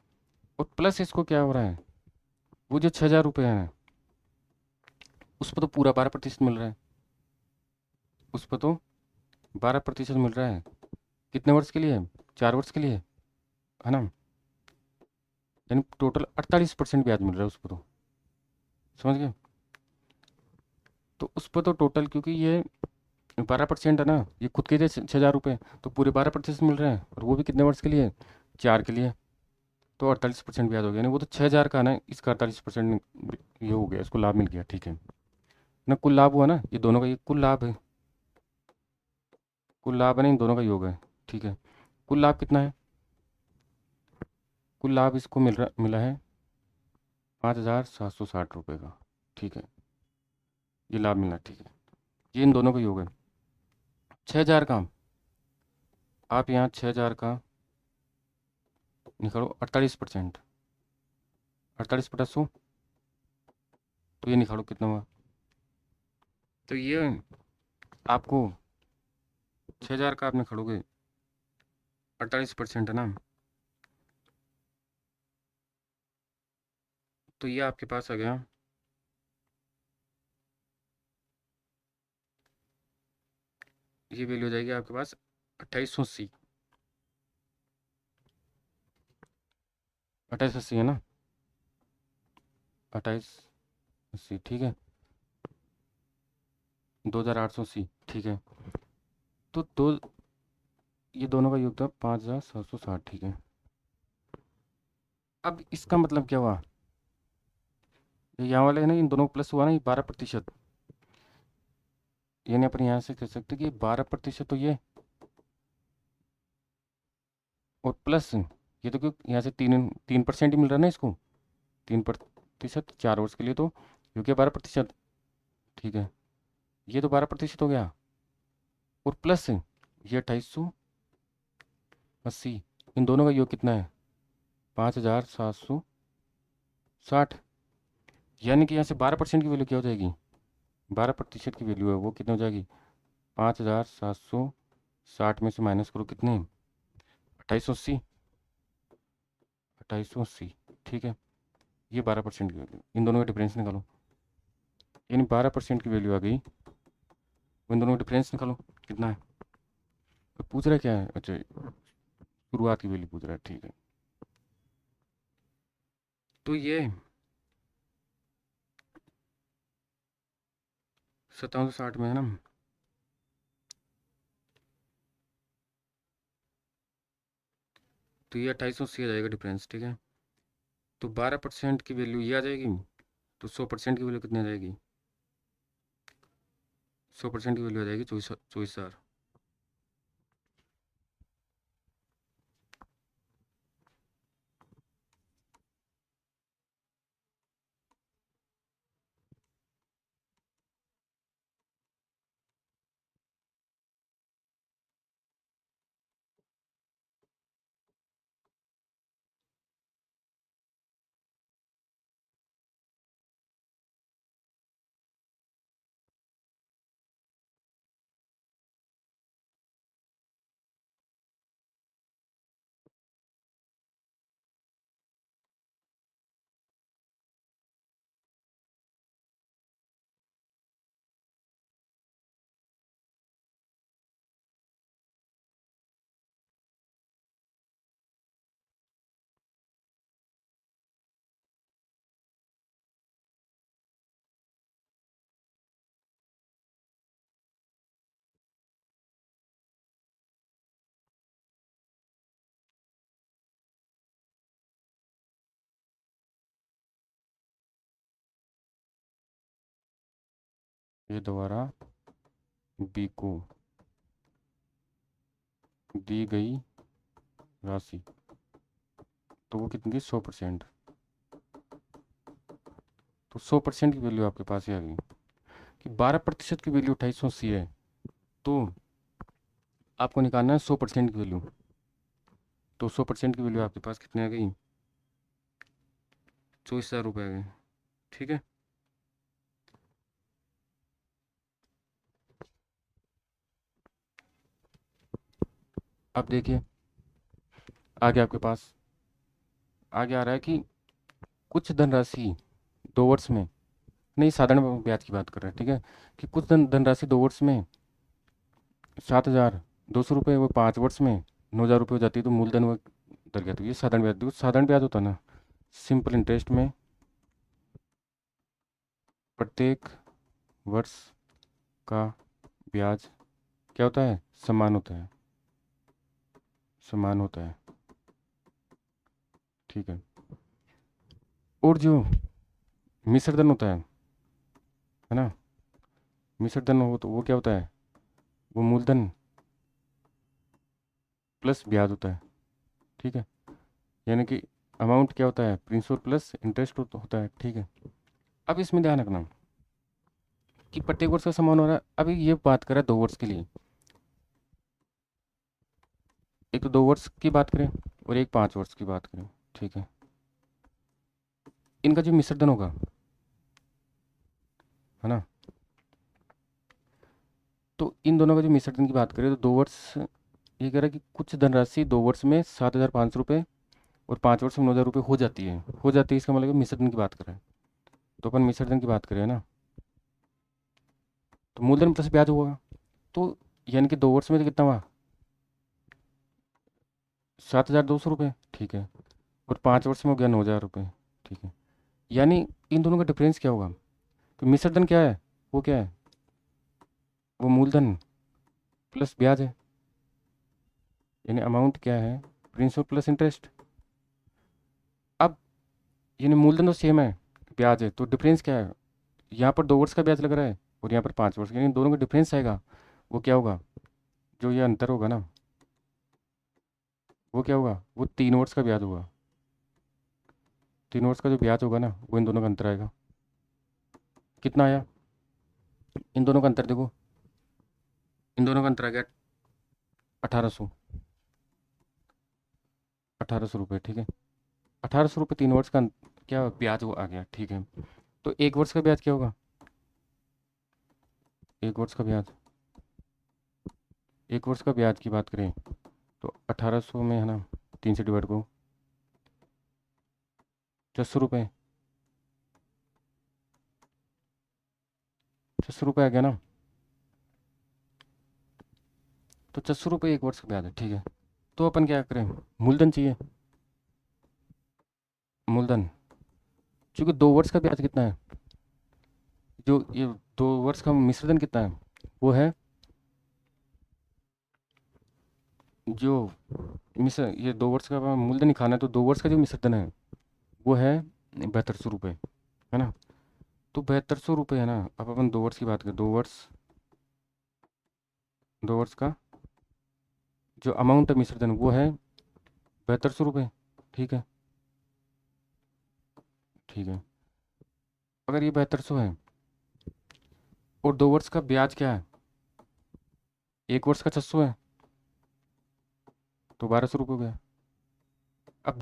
और प्लस इसको क्या हो रहा है, वो जो 6,000 रुपये हैं, उस पर तो पूरा 12% मिल रहा है, उस पर तो 12% मिल रहा है, कितने वर्ष के लिए, 4 वर्ष के लिए, है ना। यानी टोटल 48% ब्याज मिल रहा है उस पर तो, समझ गए। तो उस पर तो टोटल, क्योंकि ये 12% है ना, ये खुद के थे 6,000 रुपये, तो पूरे 12% मिल रहे हैं, और वो भी कितने वर्ष के लिए, 4 के लिए। तो 48% ब्याज हो गया, नहीं वो तो 6,000 का ना, इसका 48% ये हो गया, इसको लाभ मिल गया, ठीक है ना। कुल लाभ हुआ ना, ये दोनों का, ये कुल लाभ है, कुल लाभ है ना, इन दोनों का योग है, ठीक है। कुल लाभ कितना है, कुल लाभ इसको मिला है 5,760 रुपये का, ठीक है। ये लाभ मिला, ठीक है। ये इन दोनों का योग है, 6,000 का, आप यहाँ 6,000 का निकालो, 48%, 48/100, तो ये निकालो कितना हुआ। तो ये आपको 6,000 का आप निकालोगे, 48% है ना, तो ये आपके पास आ गया, ये वैल्यू हो जाएगी आपके पास 2880, 2880 है ना, 2880, ठीक है, 2,880, ठीक है। तो दो, ये दोनों का योग था 5,760, ठीक है। अब इसका मतलब क्या हुआ, ये यहाँ वाले है ना, इन दोनों को प्लस हुआ ना, ये 12%, यानी अपन यहाँ से कह सकते हैं कि 12% तो ये, और प्लस ये तो, क्यों यहाँ से 3% ही मिल रहा है ना इसको, 3%, 4 वर्ष के लिए, तो ये क्या 12%, ठीक है। ये तो 12% हो गया, और प्लस ये 2880, इन दोनों का योग कितना है, 5,760, यानी कि यहाँ से 12% की वैल्यू क्या हो जाएगी, 12% की वैल्यू है वो कितनी हो जाएगी, 5,760 में से माइनस करो कितने, 2880, 2880, ठीक है। ये 12% की वैल्यू, इन दोनों का डिफरेंस निकालो, यानी 12% की वैल्यू आ गई, इन दोनों का डिफरेंस निकालो कितना है। तो पूछ रहा है क्या है, अच्छा, शुरुआत की वैल्यू पूछ रहा है, ठीक है। तो ये 5760 में है ना, तो ये 2880 आ जाएगा डिफरेंस, ठीक है। तो 12% की वैल्यू ये आ जाएगी, तो 100% की वैल्यू कितनी आ जाएगी, 100% की वैल्यू आ जाएगी 24,000। ये दोबारा बी को दी गई राशि, तो वो कितनी थी 100%। तो 100% की वैल्यू आपके पास ही आ गई कि 12% की वैल्यू 2880 है। तो आपको निकालना है 100% की वैल्यू। तो 100% की वैल्यू आपके पास कितनी आ गई, 24,000 रुपये आ गए। ठीक है। अब देखिए आगे आपके पास आगे आ रहा है कि कुछ धनराशि 2 वर्ष में, नहीं साधारण ब्याज की बात कर रहे हैं, ठीक है, कि कुछ धनराशि 2 वर्ष में 7,200 रुपये, वो 5 वर्ष में 9,000 रुपये हो जाती है, तो मूलधन वो उतर गया। तो ये साधारण ब्याज, देखो साधारण ब्याज होता है ना, सिंपल इंटरेस्ट में प्रत्येक वर्ष का ब्याज क्या होता है, समान होता है, समान होता है। ठीक है। और जो मिश्र धन होता है ना, मिश्र धन हो तो वो क्या होता है, वो मूलधन प्लस ब्याज होता है। ठीक है। यानी कि अमाउंट क्या होता है, प्रिंसिपल प्लस इंटरेस्ट होता है। ठीक है। अब इसमें ध्यान रखना कि प्रत्येक वर्ष का समान हो रहा है। अभी ये बात करें 2 वर्ष के लिए, एक तो 2 वर्ष की बात करें और एक 5 वर्ष की बात करें। ठीक है। इनका जो मिश्र धन होगा, है ना, तो इन दोनों का जो मिश्र धन की बात करें तो 2 वर्ष, ये कह रहा है कि कुछ धनराशि 2 वर्ष में 7,500 रुपये और 5 वर्ष में 9,000 रुपये हो जाती है, हो जाती है, इसका मतलब मिश्र धन की बात कर रहे हैं। तो अपन मिश्र धन की बात करें ना, तो मूलधन प्लस ब्याज होगा। तो यानी कि 2 वर्ष में तो कितना हुआ, 7,200 रुपये। ठीक है। और 5 वर्ष में हो गया 9,000 रुपये। ठीक है। यानी इन दोनों का डिफरेंस क्या होगा, तो मिश्र धन क्या है, वो क्या है, वो मूलधन प्लस ब्याज है। यानी अमाउंट क्या है, प्रिंसिपल प्लस इंटरेस्ट। अब यानी मूलधन तो सेम है, ब्याज है, तो डिफरेंस क्या है, यहाँ पर 2 वर्ष का ब्याज लग रहा है और यहाँ पर 5 वर्ष, यानी दोनों का डिफरेंस आएगा, वो क्या होगा, जो ये अंतर होगा ना, वो क्या होगा, वो 3 वर्ष का ब्याज होगा। 3 वर्ष का जो ब्याज होगा ना, वो इन दोनों का अंतर आएगा। कितना आया, इन दोनों का अंतर देखो, इन दोनों का अंतर आ गया 1,800, 1,800 रुपये। ठीक है। 1,800 रुपये 3 वर्ष का क्या ब्याज वो आ गया। ठीक है। तो 1 वर्ष का ब्याज क्या होगा, 1 वर्ष का ब्याज, 1 वर्ष का ब्याज की बात करें तो 1,800 में, है ना, 3 से डिवाइड करो, 600 रुपये, 600 रुपये आ गया ना। तो 600 रुपये 1 वर्ष का ब्याज है। ठीक है। तो अपन क्या करें, मूलधन चाहिए, मूलधन, क्योंकि 2 वर्ष का ब्याज कितना है, जो ये 2 वर्ष का मिश्रधन कितना है, वो है, जो मिश्र ये 2 वर्ष का मूलधन ही खाना है, तो 2 वर्ष का जो मिश्रधन है वो है 7,200 रुपये, है ना। तो 7,200 रुपये, है ना। अब अपन 2 वर्ष की बात करें, 2 वर्ष 2 वर्ष का जो अमाउंट है मिश्रधन वो है 7200 रुपये। ठीक है, ठीक है। अगर ये 7200 है और 2 वर्ष का ब्याज क्या है, 1 वर्ष का 600 है, तो 1200 रुपये हो गया। अब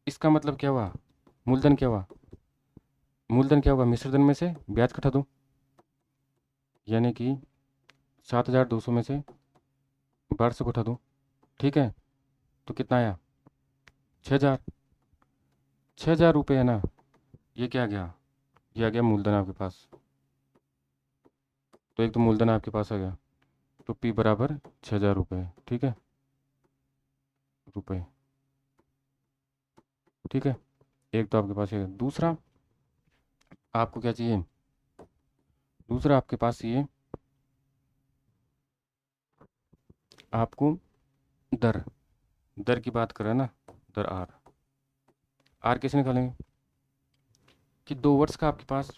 इसका मतलब क्या हुआ, मूलधन क्या हुआ, मूलधन क्या होगा, मिश्रधन में से ब्याज घटा दो, यानी कि 7200 में से 1200 घटा दो। ठीक है, तो कितना आया, 6000। 6000 रुपये है ना, ये क्या आ गया, ये आ गया मूलधन आपके पास। तो एक तो मूलधन आपके पास आ गया, तो P बराबर 6000 रुपये। ठीक है, रुपये। ठीक है, एक तो आपके पास ये, दूसरा आपको क्या चाहिए, दूसरा आपके पास ये आपको दर, दर की बात कर रहे हैं ना, दर आर। आर कैसे निकालेंगे कि 2 वर्ष का आपके पास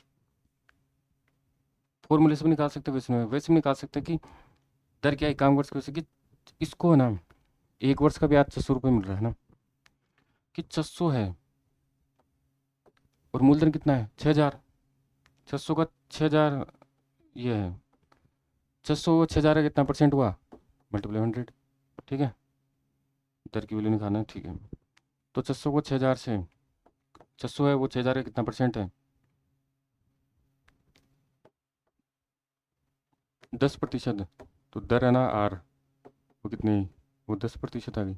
फॉर्मूले से भी निकाल सकते हैं, वैसे भी निकाल सकते हैं कि दर क्या है, काम वर्ष की वजह से कि इसको है ना 1 वर्ष का ब्याज 600 रुपये मिल रहा है ना, कि 600 है और मूलधन कितना है 6000। 600 का 6000 ये है, 600 6000 का कितना परसेंट हुआ, मल्टीप्लाई 100। ठीक है, दर की वैल्यू निकालना है। ठीक है, तो 600 को 6000 से, 600 है वो 6000 का कितना परसेंट है, 10%। तो दर है ना आर, वो कितनी, वो 10% आ गई।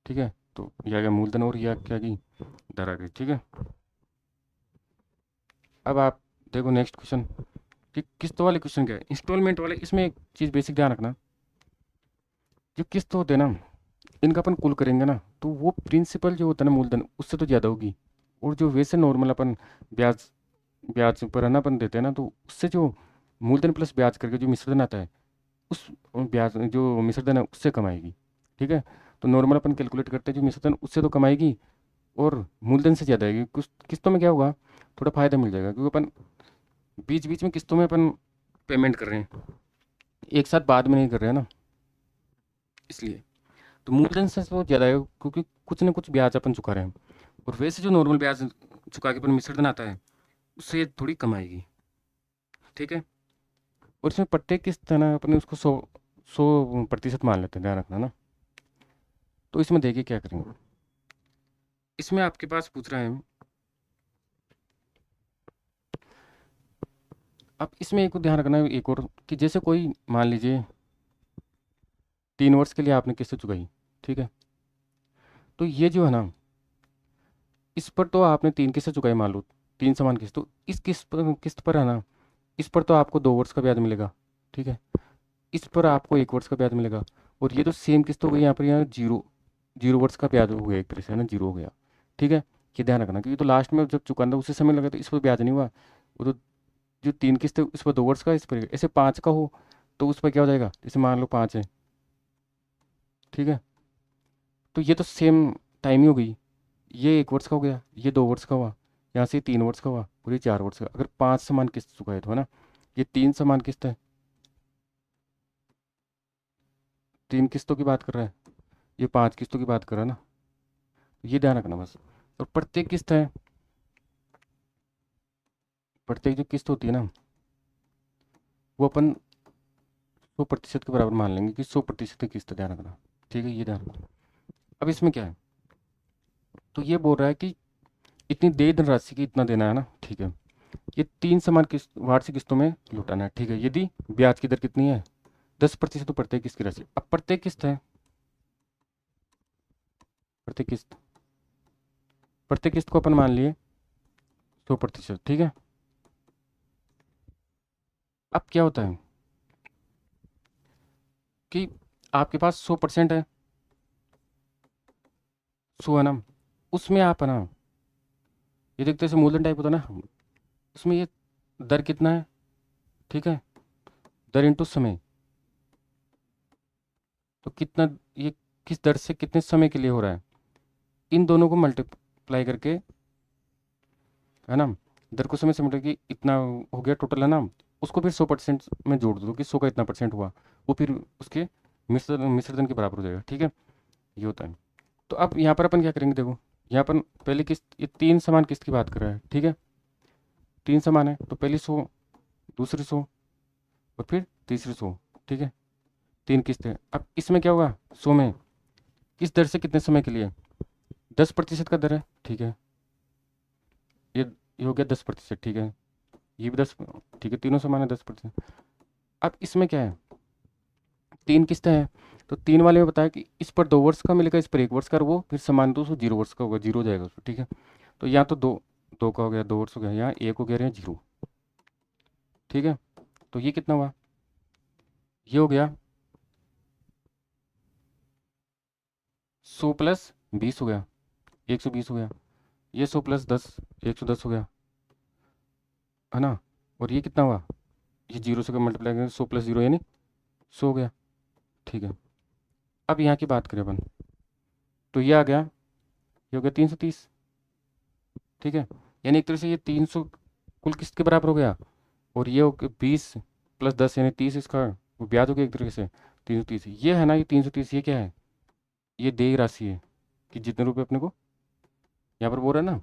ठीक है, तो यह आ गया मूलधन और यह क्या आ गई, दर आ गई। ठीक है, अब आप देखो नेक्स्ट क्वेश्चन कि किस्त वाले क्वेश्चन क्या है, इंस्टॉलमेंट वाले। इसमें एक चीज़ बेसिक ध्यान रखना, जो किस्त होते हैं ना इनका अपन कुल करेंगे ना, तो वो प्रिंसिपल जो होता है ना मूलधन उससे तो ज़्यादा होगी, और जो वैसे नॉर्मल अपन ब्याज, ब्याज पर है ना अपन देते हैं ना, तो उससे जो मूलधन प्लस ब्याज करके जो मिश्रधन आता है, उस ब्याज जो मिश्रधन है उससे कमाएगी। ठीक है, तो नॉर्मल अपन कैलकुलेट करते हैं जो मिश्रधन उससे तो कमाएगी, और मूलधन से ज़्यादा आएगी। कुछ किस्तों में क्या होगा, थोड़ा फायदा मिल जाएगा, क्योंकि अपन बीच बीच में किस्तों में अपन पेमेंट कर रहे हैं, एक साथ बाद में नहीं कर रहे हैं ना, इसलिए तो मूलधन से तो ज़्यादा है, क्योंकि कुछ ना कुछ ब्याज अपन चुका रहे हैं, और वैसे जो नॉर्मल ब्याज चुका के अपन मिश्रधन आता है उससे थोड़ी कमाएगी। ठीक है, और इसमें प्रत्येक किस्त है ना अपने उसको 100% मान लेते हैं, ध्यान रखना ना। तो इसमें देखिए क्या करेंगे, इसमें आपके पास पूछ रहा है, अब इसमें एक और ध्यान रखना है, एक और कि जैसे कोई मान लीजिए 3 वर्ष के लिए आपने किस्त चुकाई। ठीक है, तो ये जो है ना, इस पर तो आपने 3 किस्तें चुकाई मान लो, 3 समान किस्त, तो इस किस्त पर है ना, इस पर तो आपको 2 वर्ष का ब्याज मिलेगा। ठीक है, इस पर आपको 1 वर्ष का ब्याज मिलेगा, और ये तो सेम किस्त हो गई, यहाँ पर यहाँ जीरो, 0 वर्ष का ब्याज हो गया, एक तरह से है ना, जीरो हो गया। ठीक है, ये ध्यान रखना, क्योंकि तो लास्ट में जब चुकाना था उसी समय लगा, तो इस पर ब्याज नहीं हुआ, वो तो जो 3 किस्त है इस पर 2 वर्ष का, इस पर ऐसे 5 का हो तो उस पर क्या हो जाएगा, जैसे मान लो 5 है। ठीक है, तो ये तो सेम टाइम ही हो गई, ये 1 वर्ष का हो गया, ये 2 वर्ष का हुआ, यहाँ से 3 वर्ष का हुआ, और ये 4 वर्ष का। अगर 5 समान किस्त चुकाए तो है ना, ये 3 समान किस्त है, 3 किस्तों की बात कर रहा है, ये 5 किस्तों की बात कर रहा है ना, तो ये ध्यान रखना बस। और प्रत्येक किस्त है, प्रत्येक जो किस्त होती है ना वो अपन 100% के बराबर मान लेंगे कि 100% की किस्त है, ध्यान रखना। ठीक है, ये ध्यान रखना। अब इसमें क्या है, तो ये बोल रहा है कि इतनी देय धन राशि की इतना देना है ना। ठीक है, ये 3 समान किस्त वार्षिक किस्तों में लौटाना है। ठीक है, यदि ब्याज की दर कितनी है, 10% तो प्रत्येक किस्त की राशि। अब प्रत्येक किस्त है, प्रत्येक किस्त, प्रत्येक किस्त को अपन मान लिए 100%। ठीक है, अब क्या होता है कि आपके पास 100% है, 100 है ना, उसमें आप है ना, ये देखते हैं मूलधन टाइप होता है ना, उसमें ये दर कितना है। ठीक है, दर इंटू समय, तो कितना, ये किस दर से कितने समय के लिए हो रहा है, इन दोनों को मल्टीप्लाई करके है ना, दर को समय से मल्टीप्लाई की इतना हो गया टोटल है ना, उसको फिर 100% में जोड़ दो कि 100 का इतना परसेंट हुआ, वो फिर उसके मिश्रधन के बराबर हो जाएगा। ठीक है, ये होता है। तो अब यहाँ पर अपन क्या करेंगे, देखो यहाँ पर पहली किस्त, ये 3 समान किस्त की बात कर रहा है। ठीक है, 3 समान है तो पहली 100, दूसरी 100 और फिर तीसरी 100। ठीक है, 3 किस्त है। अब इसमें क्या होगा, 100 में किस दर से कितने समय के लिए, 10% का दर है। ठीक है, ये हो गया 10%। ठीक है, ये भी 10। ठीक है, तीनों समान है 10%। अब इसमें क्या है, 3 किस्तें हैं, तो 3 वाले में बताया कि इस पर 2 वर्ष का मिलेगा, इस पर 1 वर्ष का, और वो फिर समान 0 वर्ष का होगा, जीरो हो जाएगा उसमें। ठीक है, तो यहाँ तो दो, 2 का हो गया, 2 वर्ष हो गया, यहाँ 1 को कह रहे हैं 0। ठीक है, तो ये कितना हुआ, ये हो गया 100 + 20 हो गया, 120 हो गया। ये 100 + 10, 110 हो गया, है ना। और ये कितना हुआ, ये 0 से मल्टीप्लाई करेंगे, 100 + 0 यानी 100 हो गया। ठीक है, अब यहाँ की बात करें अपन, तो ये आ गया, ये हो गया 330। ठीक है, यानी एक तरह से ये 300 कुल किस्त के बराबर हो गया, और ये हो गया 20 + 10 यानी 30, इसका वो ब्याज हो गया एक तरीके से 330। ये है ना, ये 330, ये क्या है, ये देय राशि है कि जितने रुपए अपने को यहाँ पर बोल रहा है ना,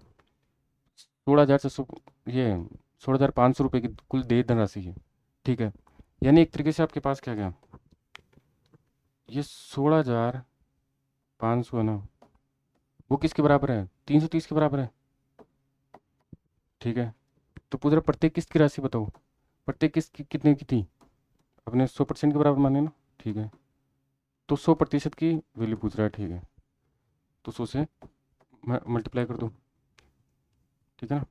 16,600, ये 16,500 रुपये की कुल देय धनराशि है। ठीक है, यानी एक तरीके से आपके पास क्या गया, ये 16,500 है ना, वो किसके बराबर है, 330 के बराबर है। ठीक है, तो पूरा प्रत्येक किस्त की राशि बताओ, प्रत्येक किस्त की कितने की थी, अपने 100% के बराबर माने ना। ठीक है, तो 100% की वैल्यू पूछ रहा है। ठीक है, तो 100 से मल्टीप्लाई कर दो। ठीक है ना,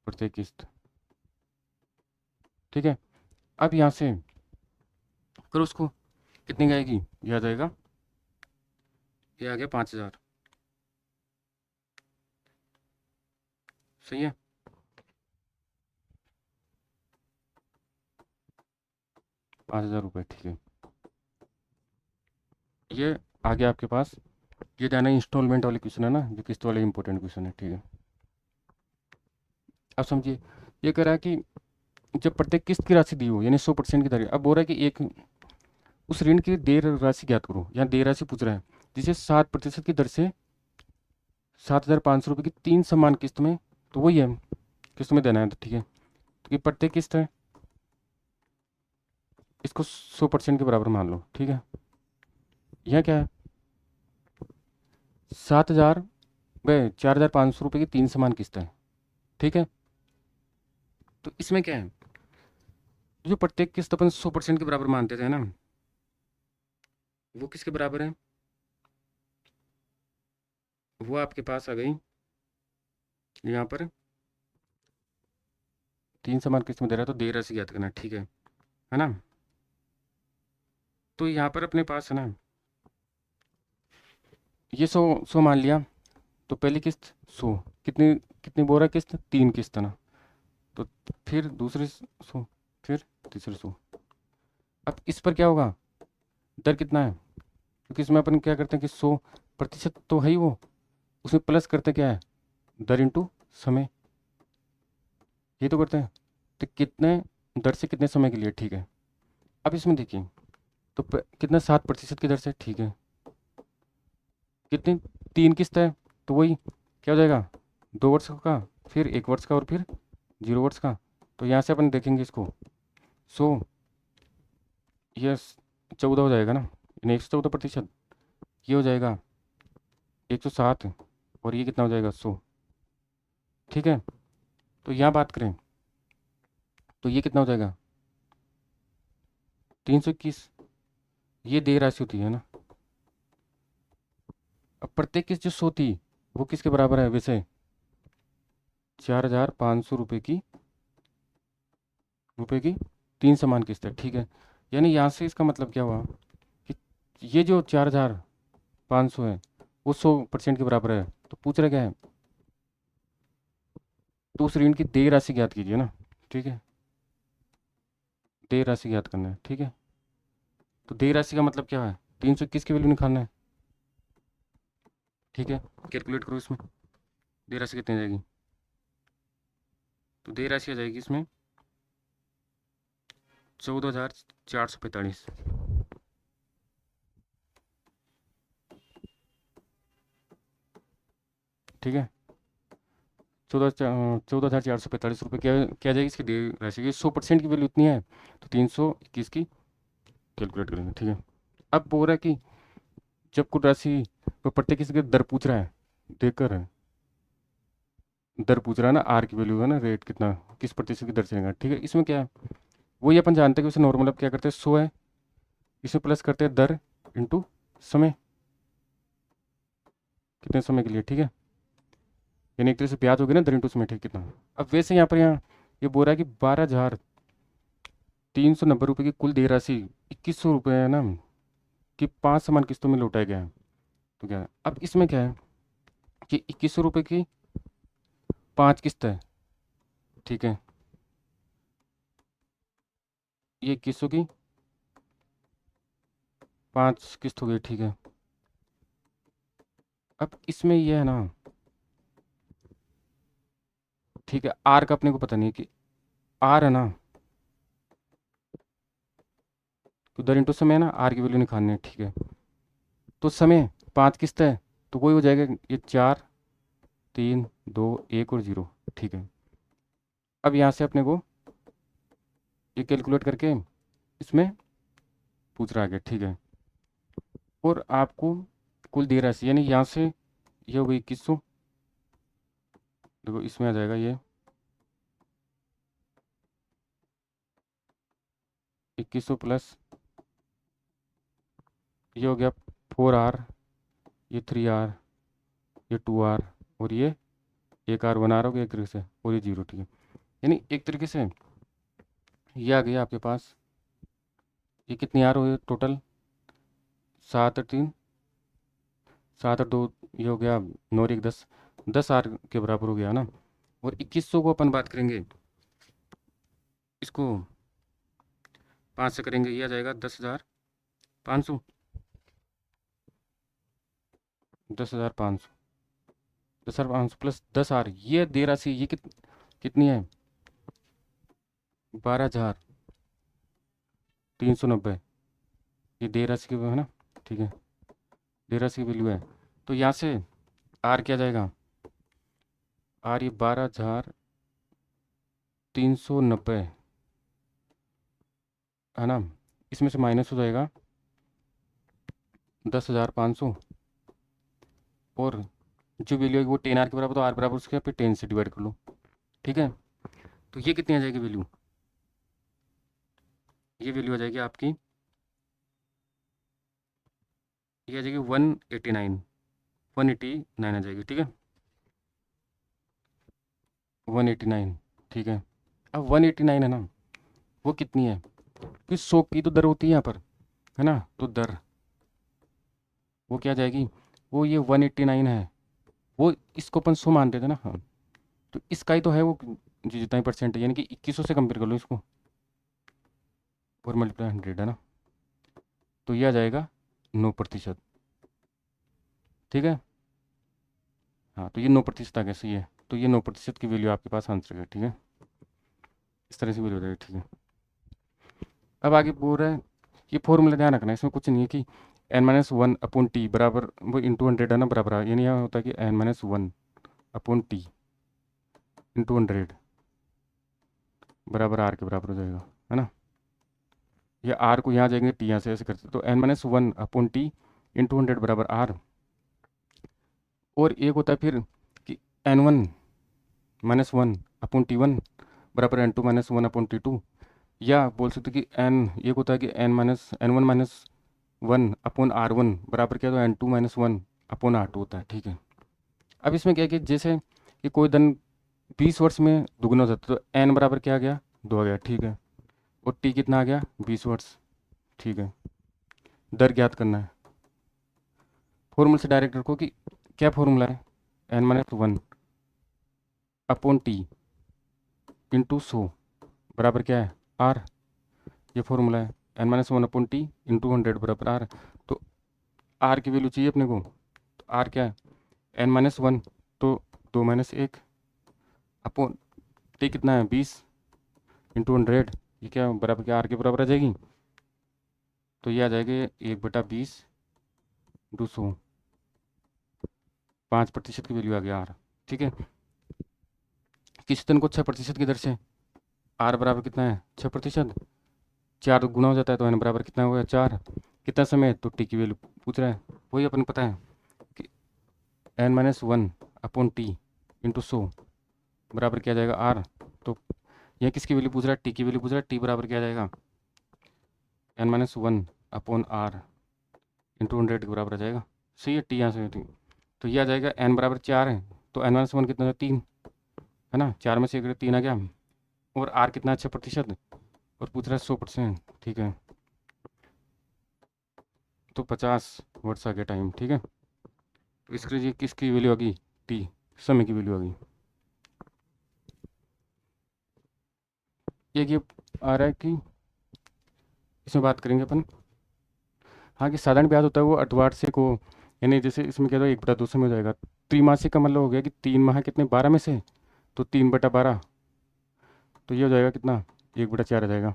प्रत्येक किस्त। ठीक है, अब यहाँ से करो उसको, कितनी की आएगी, ये आ जाएगा, ये आ गया 5,000। सही है, 5,000 रुपये। ठीक है, ये आ गया आपके पास। ये जाना इंस्टॉलमेंट वाले क्वेश्चन है ना, जो किस्त वाले इंपॉर्टेंट क्वेश्चन है। ठीक है, अब समझिए, ये कह रहा है कि जब प्रत्येक किस्त की राशि दी हो, यानी 100% की दर, अब बोल रहा है कि एक उस ऋण की देय राशि ज्ञात करो। यहाँ देय राशि पूछ रहा है, जिसे 7% की दर से 7,500 रुपये की 3 समान किस्त में, तो वही है, किस्त में देना है। तो ठीक है, तो ये प्रत्येक किस्त है, इसको 100% के बराबर मान लो। ठीक है, यह क्या है, 7,000 व 4,500 रुपये की 3 समान किस्त है। ठीक है, तो इसमें क्या है, जो प्रत्येक किस्त अपन 100% के बराबर मानते थे ना, वो किसके बराबर है, वो आपके पास आ गई यहाँ पर, 3 समान किस्त में दे रहा है, तो देय राशि ज्ञात करना है। ठीक है ना, तो यहाँ पर अपने पास है ना, ये 100 मान लिया, तो पहली किस्त 100, कितनी कितनी बोल रहा है किस्त, 3 किस्त है ना, तो फिर दूसरी 100, फिर तीसरी 100। अब इस पर क्या होगा, दर कितना है, क्योंकि इसमें अपन क्या करते हैं कि 100% तो है ही वो, उसमें प्लस करते क्या है, दर इंटू समय, ये तो करते हैं। तो कितने दर से कितने समय के लिए। ठीक है, अब इसमें देखिए, तो कितना 7% की दर से। ठीक है, कितनी, 3 किस्त है, तो वही क्या हो जाएगा, 2 वर्ष का, फिर 1 वर्ष का, और फिर 0 वर्ष का। तो यहाँ से अपन देखेंगे इसको, 100, ये 14 हो जाएगा ना, यानी 114%, ये हो जाएगा 107, और ये कितना हो जाएगा 100। ठीक है, तो यहाँ बात करें, तो ये कितना हो जाएगा 321, ये देय राशि होती है ना। अब प्रत्येक किस्त जो 100 थी, वो किसके बराबर है वैसे, 4,500 रुपये की 3 समान किस्त है। ठीक है, यानी यहाँ से इसका मतलब क्या हुआ कि ये जो 4,500 है, वो 100% के बराबर है। तो पूछ रहा क्या है, तो उस ऋण की देय राशि ज्ञात कीजिए ना। ठीक है, देय राशि ज्ञात करना है। ठीक है, तो देय राशि का मतलब क्या है, 321 की वैल्यू निकालना है। ठीक है, कैलकुलेट करो इसमें, देय राशि कितनी आ जाएगी, तो देय राशि आ जाएगी इसमें 14,445। ठीक है, 14,445 रुपये क्या क्या जाएगी इसकी देय राशि की। 100% की वैल्यू इतनी है तो 321 की कैलकुलेट करेंगे। ठीक है, अब बोल रहा है कि जब कुल राशि वो प्रत्येक किसी के दर पूछ रहा है, देकर है दर पूछ रहा है ना, आर की वैल्यू है ना, रेट कितना किस प्रतिशत की दर चलेगा। ठीक है, इसमें क्या है, वही अपन जानते हैं कि उसे नॉर्मल अब क्या करते हैं 100 है, इसमें प्लस करते हैं दर इंटू समय, कितने समय के लिए। ठीक है, यानी एक तरह से ब्याज होगी ना, दर इंटू समय। ठीक कितना। अब वैसे यहाँ ये बोल रहा है कि 12,390 रुपये की कुल देय राशि 2,100 रुपये है ना, कि 5 समान किस्तों में लौटाया गया है। तो क्या है, अब इसमें क्या है कि 2,100 रुपये की 5 किस्त है। ठीक है, ये 2,100 की 5 किस्त हो गई। ठीक है, अब इसमें यह है ना, ठीक है, आर का अपने को पता नहीं है कि आर है ना, तो दर इंटू समय है ना, आर की वैल्यू निकालनी है। ठीक है, तो समय 5 किस्त है, तो वही हो जाएगा ये 4 3 2 1 और 0। ठीक है, अब यहाँ से अपने को ये कैलकुलेट करके इसमें पूछ रहा है। ठीक है, और आपको कुल दे राशि यानी यहाँ से ये हो गई 2,100। देखो इसमें आ जाएगा ये 2,100 प्लस ये हो गया 4R, ये 3R, ये 2R, और ये एक R 1R हो गया एक तरीके से, और ये 0। ठीक है, यानी एक तरीके से ये आ गया आपके पास, ये कितनी आर हुई टोटल, 7 और 3 7 और 2, ये हो गया 9 और 1 10, 10 आर के बराबर हो गया ना। और 2,100 को अपन बात करेंगे, इसको 5 से करेंगे, ये आ जाएगा 10,500, 10,500, 10,500 प्लस 10 आर, ये दे राशि ये कितनी है, 12,390। ये दे राशि की है ना। ठीक है, दे राशि की वैल्यू है, तो यहाँ से आर क्या जाएगा, आर ये 12,390 है ना, इसमें से माइनस हो जाएगा 10,500, और जो वैल्यू है वो 10 आर के बराबर, तो आर बराबर उसके पे 10 से डिवाइड कर लो। ठीक है, तो ये कितनी आ जाएगी वैल्यू, ये वैल्यू आ जाएगी आपकी, ये आ जाएगी 189, 189 आ जाएगी। ठीक है, 189। ठीक है, अब 189 है ना, वो कितनी है, कि 100 की तो दर होती है यहाँ पर, है ना, तो दर वो क्या जाएगी, वो ये 189 है, वो इसको अपन 100 मानते थे ना। हाँ, तो इसका ही तो है वो, जी जितना ही परसेंट है, यानी कि 2,100 से कंपेयर कर लो इसको, और मल्टीप्लाई 100 है ना, तो ये आ जाएगा 9%। ठीक है, हाँ, तो ये 9% आ गया, सही है, तो ये 9% की वैल्यू आपके पास आंसर है। ठीक है, इस तरह से वैल्यू हो जाएगी। ठीक है, अब आगे बोल रहा है, ये फॉर्मूला ध्यान रखना है, इसमें कुछ नहीं है कि n-1/t बराबर वो इंटू 100 है ना, बराबर है, यानी यहाँ होता है कि n-1/t इंटू 100 बराबर आर के बराबर हो जाएगा, है ना। ये आर को यहाँ जाएंगे टी, यहाँ से ऐसे करते, तो n-1/t इंटू 100 बराबर आर, और एक होता है फिर कि n1-1/t1 बराबर n2-1/t2, या बोल सकते कि n एक होता है कि n-1-1/r1 बराबर क्या, तो n2-1/r2 होता है। ठीक है, अब इसमें क्या है कि जैसे कि कोई धन 20 वर्ष में दुगना हो जाता है, तो n बराबर क्या आ गया, 2 आ गया। ठीक है, और t कितना आ गया, 20 वर्ष। ठीक है, दर ज्ञात करना है, फॉर्मूला से डायरेक्ट रखो कि क्या फॉर्मूला है, n-1/t इंटू 100 बराबर क्या है, r, ये फॉर्मूला है, n-1/t इंटू 100 बराबर r। तो r की वैल्यू चाहिए अपने को, तो r क्या है, n-1, तो 2 - 1 अपॉन t कितना है 20 इंटू 100, ये क्या बराबर क्या आर के बराबर आ जाएगी, तो ये आ जाएगी 1/20 5% की वैल्यू आ गया आर। ठीक है, किसी तन को 6% की दर से आर बराबर कितना है 6%, 4 गुना हो जाता है तो एन बराबर कितना हुआ 4, कितना समय, तो टी की वैल्यू पूछ रहा है। वही अपन पता है कि n-1/t इंटू 100 बराबर क्या जाएगा आर। तो यह किसकी वैल्यू पूछ रहा है, टी की वैल्यू पूछ रहा है, टी बराबर क्या जाएगा n-1/r इंटू 100 के बराबर आ जाएगा। सही है, टी यहाँ से टी। तो ये आ जाएगा n बराबर 4 है, तो n-1 कितना है 3, है ना, 4 में से 3 आ गया, और आर कितना है 6%, और पूछ रहा है 100%। ठीक है, तो 50 वर्ष आ गया टाइम। ठीक है, तो इसके लिए किसकी वैल्यू आ गई, टी, समय की वैल्यू आ गई। एक ये आ रहा है कि इसमें बात करेंगे अपन, हाँ, कि साधारण ब्याज होता है वो अर्धवार्षिक को, यानी जैसे इसमें क्या होगा 1/2 में हो जाएगा। त्रिमासिक का मतलब हो गया कि 3 माह कितने 12 में से, तो 3/12, तो ये हो जाएगा कितना 1/4 आ जाएगा।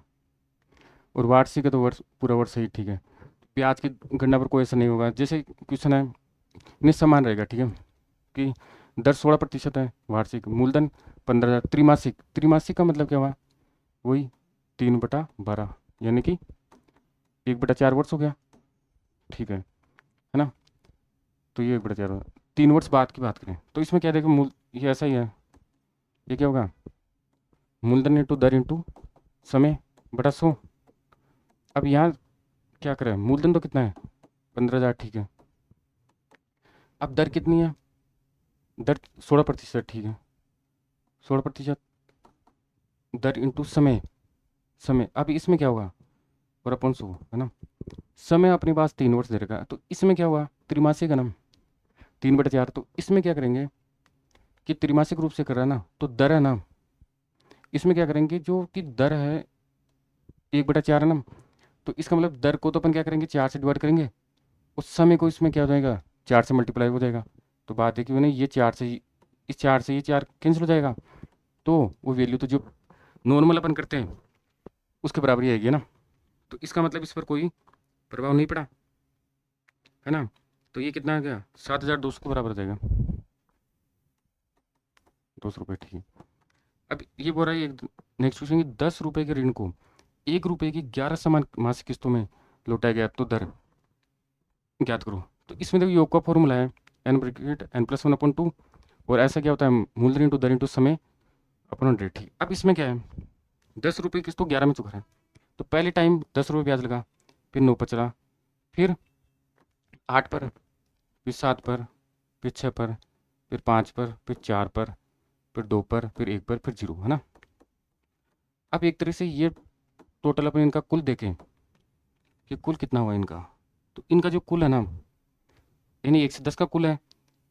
और वार्षिक है तो वर्ष पूरा वर्ष सही। ठीक है, ब्याज की गणना पर कोई ऐसा नहीं होगा, जैसे क्वेश्चन है नहीं समान रहेगा। ठीक है, कि दर 16% है वार्षिक, मूलधन 15,000, त्रिमासिक, त्रिमासिक का मतलब क्या हुआ, वही 3/12, यानी कि 1/4 वर्ष हो गया। ठीक है ना, तो ये 1/4, 3 वर्ष बाद की बात करें तो इसमें क्या देखो मूल, ये ऐसा ही है, ये क्या होगा मूलधन इंटू दर इंटू समय बटा 100। अब यहाँ क्या करें, मूलधन तो कितना है 15,000। ठीक है, अब दर कितनी है, दर 16%। ठीक है, 16% दर इंटू समय, समय अब इसमें क्या होगा और अपन 100, है ना, समय अपने पास 3 वर्ष दे रखा है, तो इसमें क्या हुआ त्रिमासिक है ना, 3/4। तो इसमें क्या करेंगे कि त्रिमासिक रूप से कर रहा है ना, तो दर है ना, इसमें क्या करेंगे जो कि दर है 1/4 है ना, तो इसका मतलब दर को तो अपन क्या करेंगे 4 से डिवाइड करेंगे, उस समय को इसमें क्या हो जाएगा 4 से मल्टीप्लाई हो जाएगा। तो बात है कि नहीं ये 4 से इस 4 से ये 4 कैंसिल हो जाएगा, तो वो वैल्यू तो जो नॉर्मल अपन करते हैं उसके बराबर ही आएगी ना। तो इसका मतलब इस पर कोई प्रभाव नहीं पड़ा, है ना। तो ये कितना आ गया 7,200 के बराबर आ जाएगा, 200 रुपये। ठीक है, अब ये बोल रहा है नेक्स्ट क्वेश्चन कि 10 रुपये के ऋण को 1 रुपये की 11 समान मासिक किस्तों में लौटाया गया तो दर ज्ञात करो। तो इसमें देखो योग का फॉर्मूला है n ब्रैकेट n+1/2, और ऐसा क्या होता है मूलधन इंटू दर इंटू समय अपन 100। ठीक, अब इसमें क्या है 10 रुपये किस्त तो 11 में चुका है, तो पहले टाइम 10 रुपये ब्याज लगा, फिर 9 पर चला, फिर 8 पर, फिर 7 पर, फिर 6 पर, फिर 5 पर, फिर 4 पर, फिर 2 पर, फिर 1 पर, फिर 0, है ना। अब एक तरह से ये टोटल अपन इनका कुल देखें कि कुल कितना हुआ इनका, तो इनका जो कुल है ना, यानी 1 से 10 का कुल है,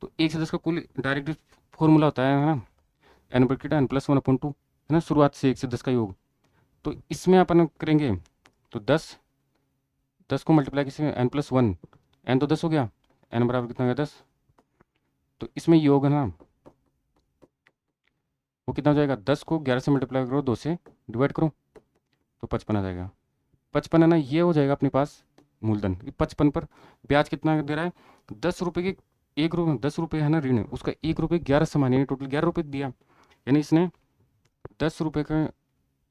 तो 1 से 10 का कुल डायरेक्ट फॉर्मूला होता है ना n ब्रैकेट n+1/2, है ना, शुरुआत से 1 से 10 का योग। तो इसमें अपन करेंगे तो 10, 10 को मल्टीप्लाई किसी n+1, n तो 10 हो गया, n बराबर कितना हो गया 10, तो इसमें योग है ना वो कितना हो जाएगा 10 को 11 से मल्टीप्लाई करो, 2 से डिवाइड करो, तो 55 आ जाएगा। 55 है ना, ये हो जाएगा अपने पास मूलधन। 55 पर ब्याज कितना दे रहा है 10 रुपये के, 1 रुपये 10 रुपये है ना ऋण, उसका 1 रुपये 11 समान, यानी टोटल 11 रुपये दिया, यानी इसने 10 रुपये का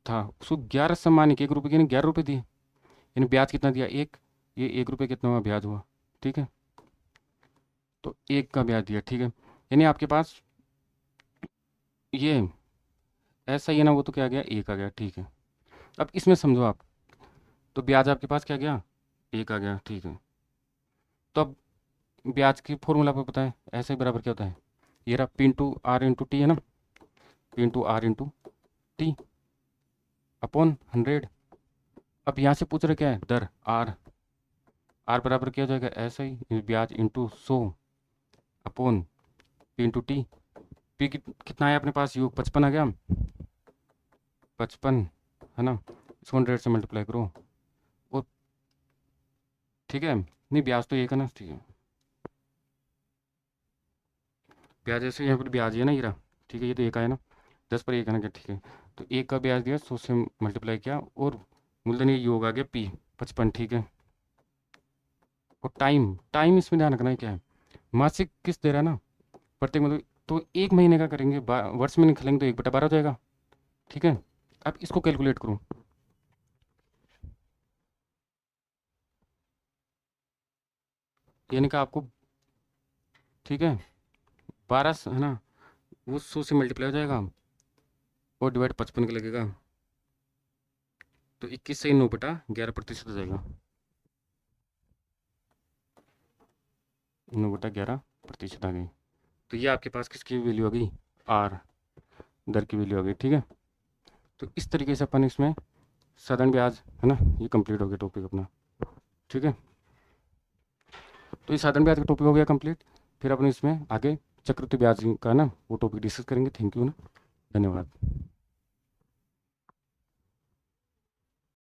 था उसको 11 सम्मान 1 रुपये के, यानी 11 रुपये दिए, यानी ब्याज कितना दिया 1, ये 1 रुपये कितना हुआ ब्याज हुआ। ठीक है, तो 1 का ब्याज दिया। ठीक है, यानी आपके पास ये ऐसा ही है ना, वो तो क्या आ गया 1 आ गया। ठीक है, अब इसमें समझो आप, तो ब्याज आपके पास क्या गया 1 आ गया। ठीक है, तो अब ब्याज की फॉर्मूला आपको पता है ऐसे ही बराबर क्या होता है, ये रहा P/R/T, है ना, P/R/T अपॉन 100। अब यहाँ से पूछ रहे क्या है दर R, R बराबर क्या हो जाएगा ऐसा ही ब्याज इंटू 100 अपॉन P/T। P कितना है अपने पास योग 55 आ गया, 55, है ना, इसको 100 से मल्टीप्लाई करो, और ठीक है, नहीं ब्याज तो 1 है ना। ठीक है, ब्याज ऐसे यहाँ पर ब्याज है ना ये रहा। ठीक है, ये तो 1 आया ना, 10 पर 1 है ना क्या। ठीक है, तो 1 का ब्याज दिया, 100 से मल्टीप्लाई किया, और मूलधन ये योग आ गया P 55, ठीक है। और टाइम टाइम इसमें ध्यान रखना है क्या है, मासिक किस्त दे रहा है ना प्रत्येक, मतलब तो 1 महीने का करेंगे, वर्ष में निकलेंगे तो 1/12 हो जाएगा, ठीक है। अब इसको कैलकुलेट करूँ, यानी कि आपको, ठीक है, 12 है ना, वो 100 से मल्टीप्लाई हो जाएगा और डिवाइड 55 का लगेगा, तो 21 से 9/11% हो जाएगा, 9/11% आ गई। तो ये आपके पास किसकी वैल्यू आ गई, आर, दर की वैल्यू आ गई, ठीक है। तो इस तरीके से अपन इसमें साधारण ब्याज, है ना, ये कंप्लीट हो गया टॉपिक अपना, ठीक है। तो ये साधारण ब्याज का टॉपिक हो गया कंप्लीट। फिर अपन इसमें आगे चक्रवृद्धि ब्याज का ना वो टॉपिक डिस्कस करेंगे। थैंक यू ना, धन्यवाद।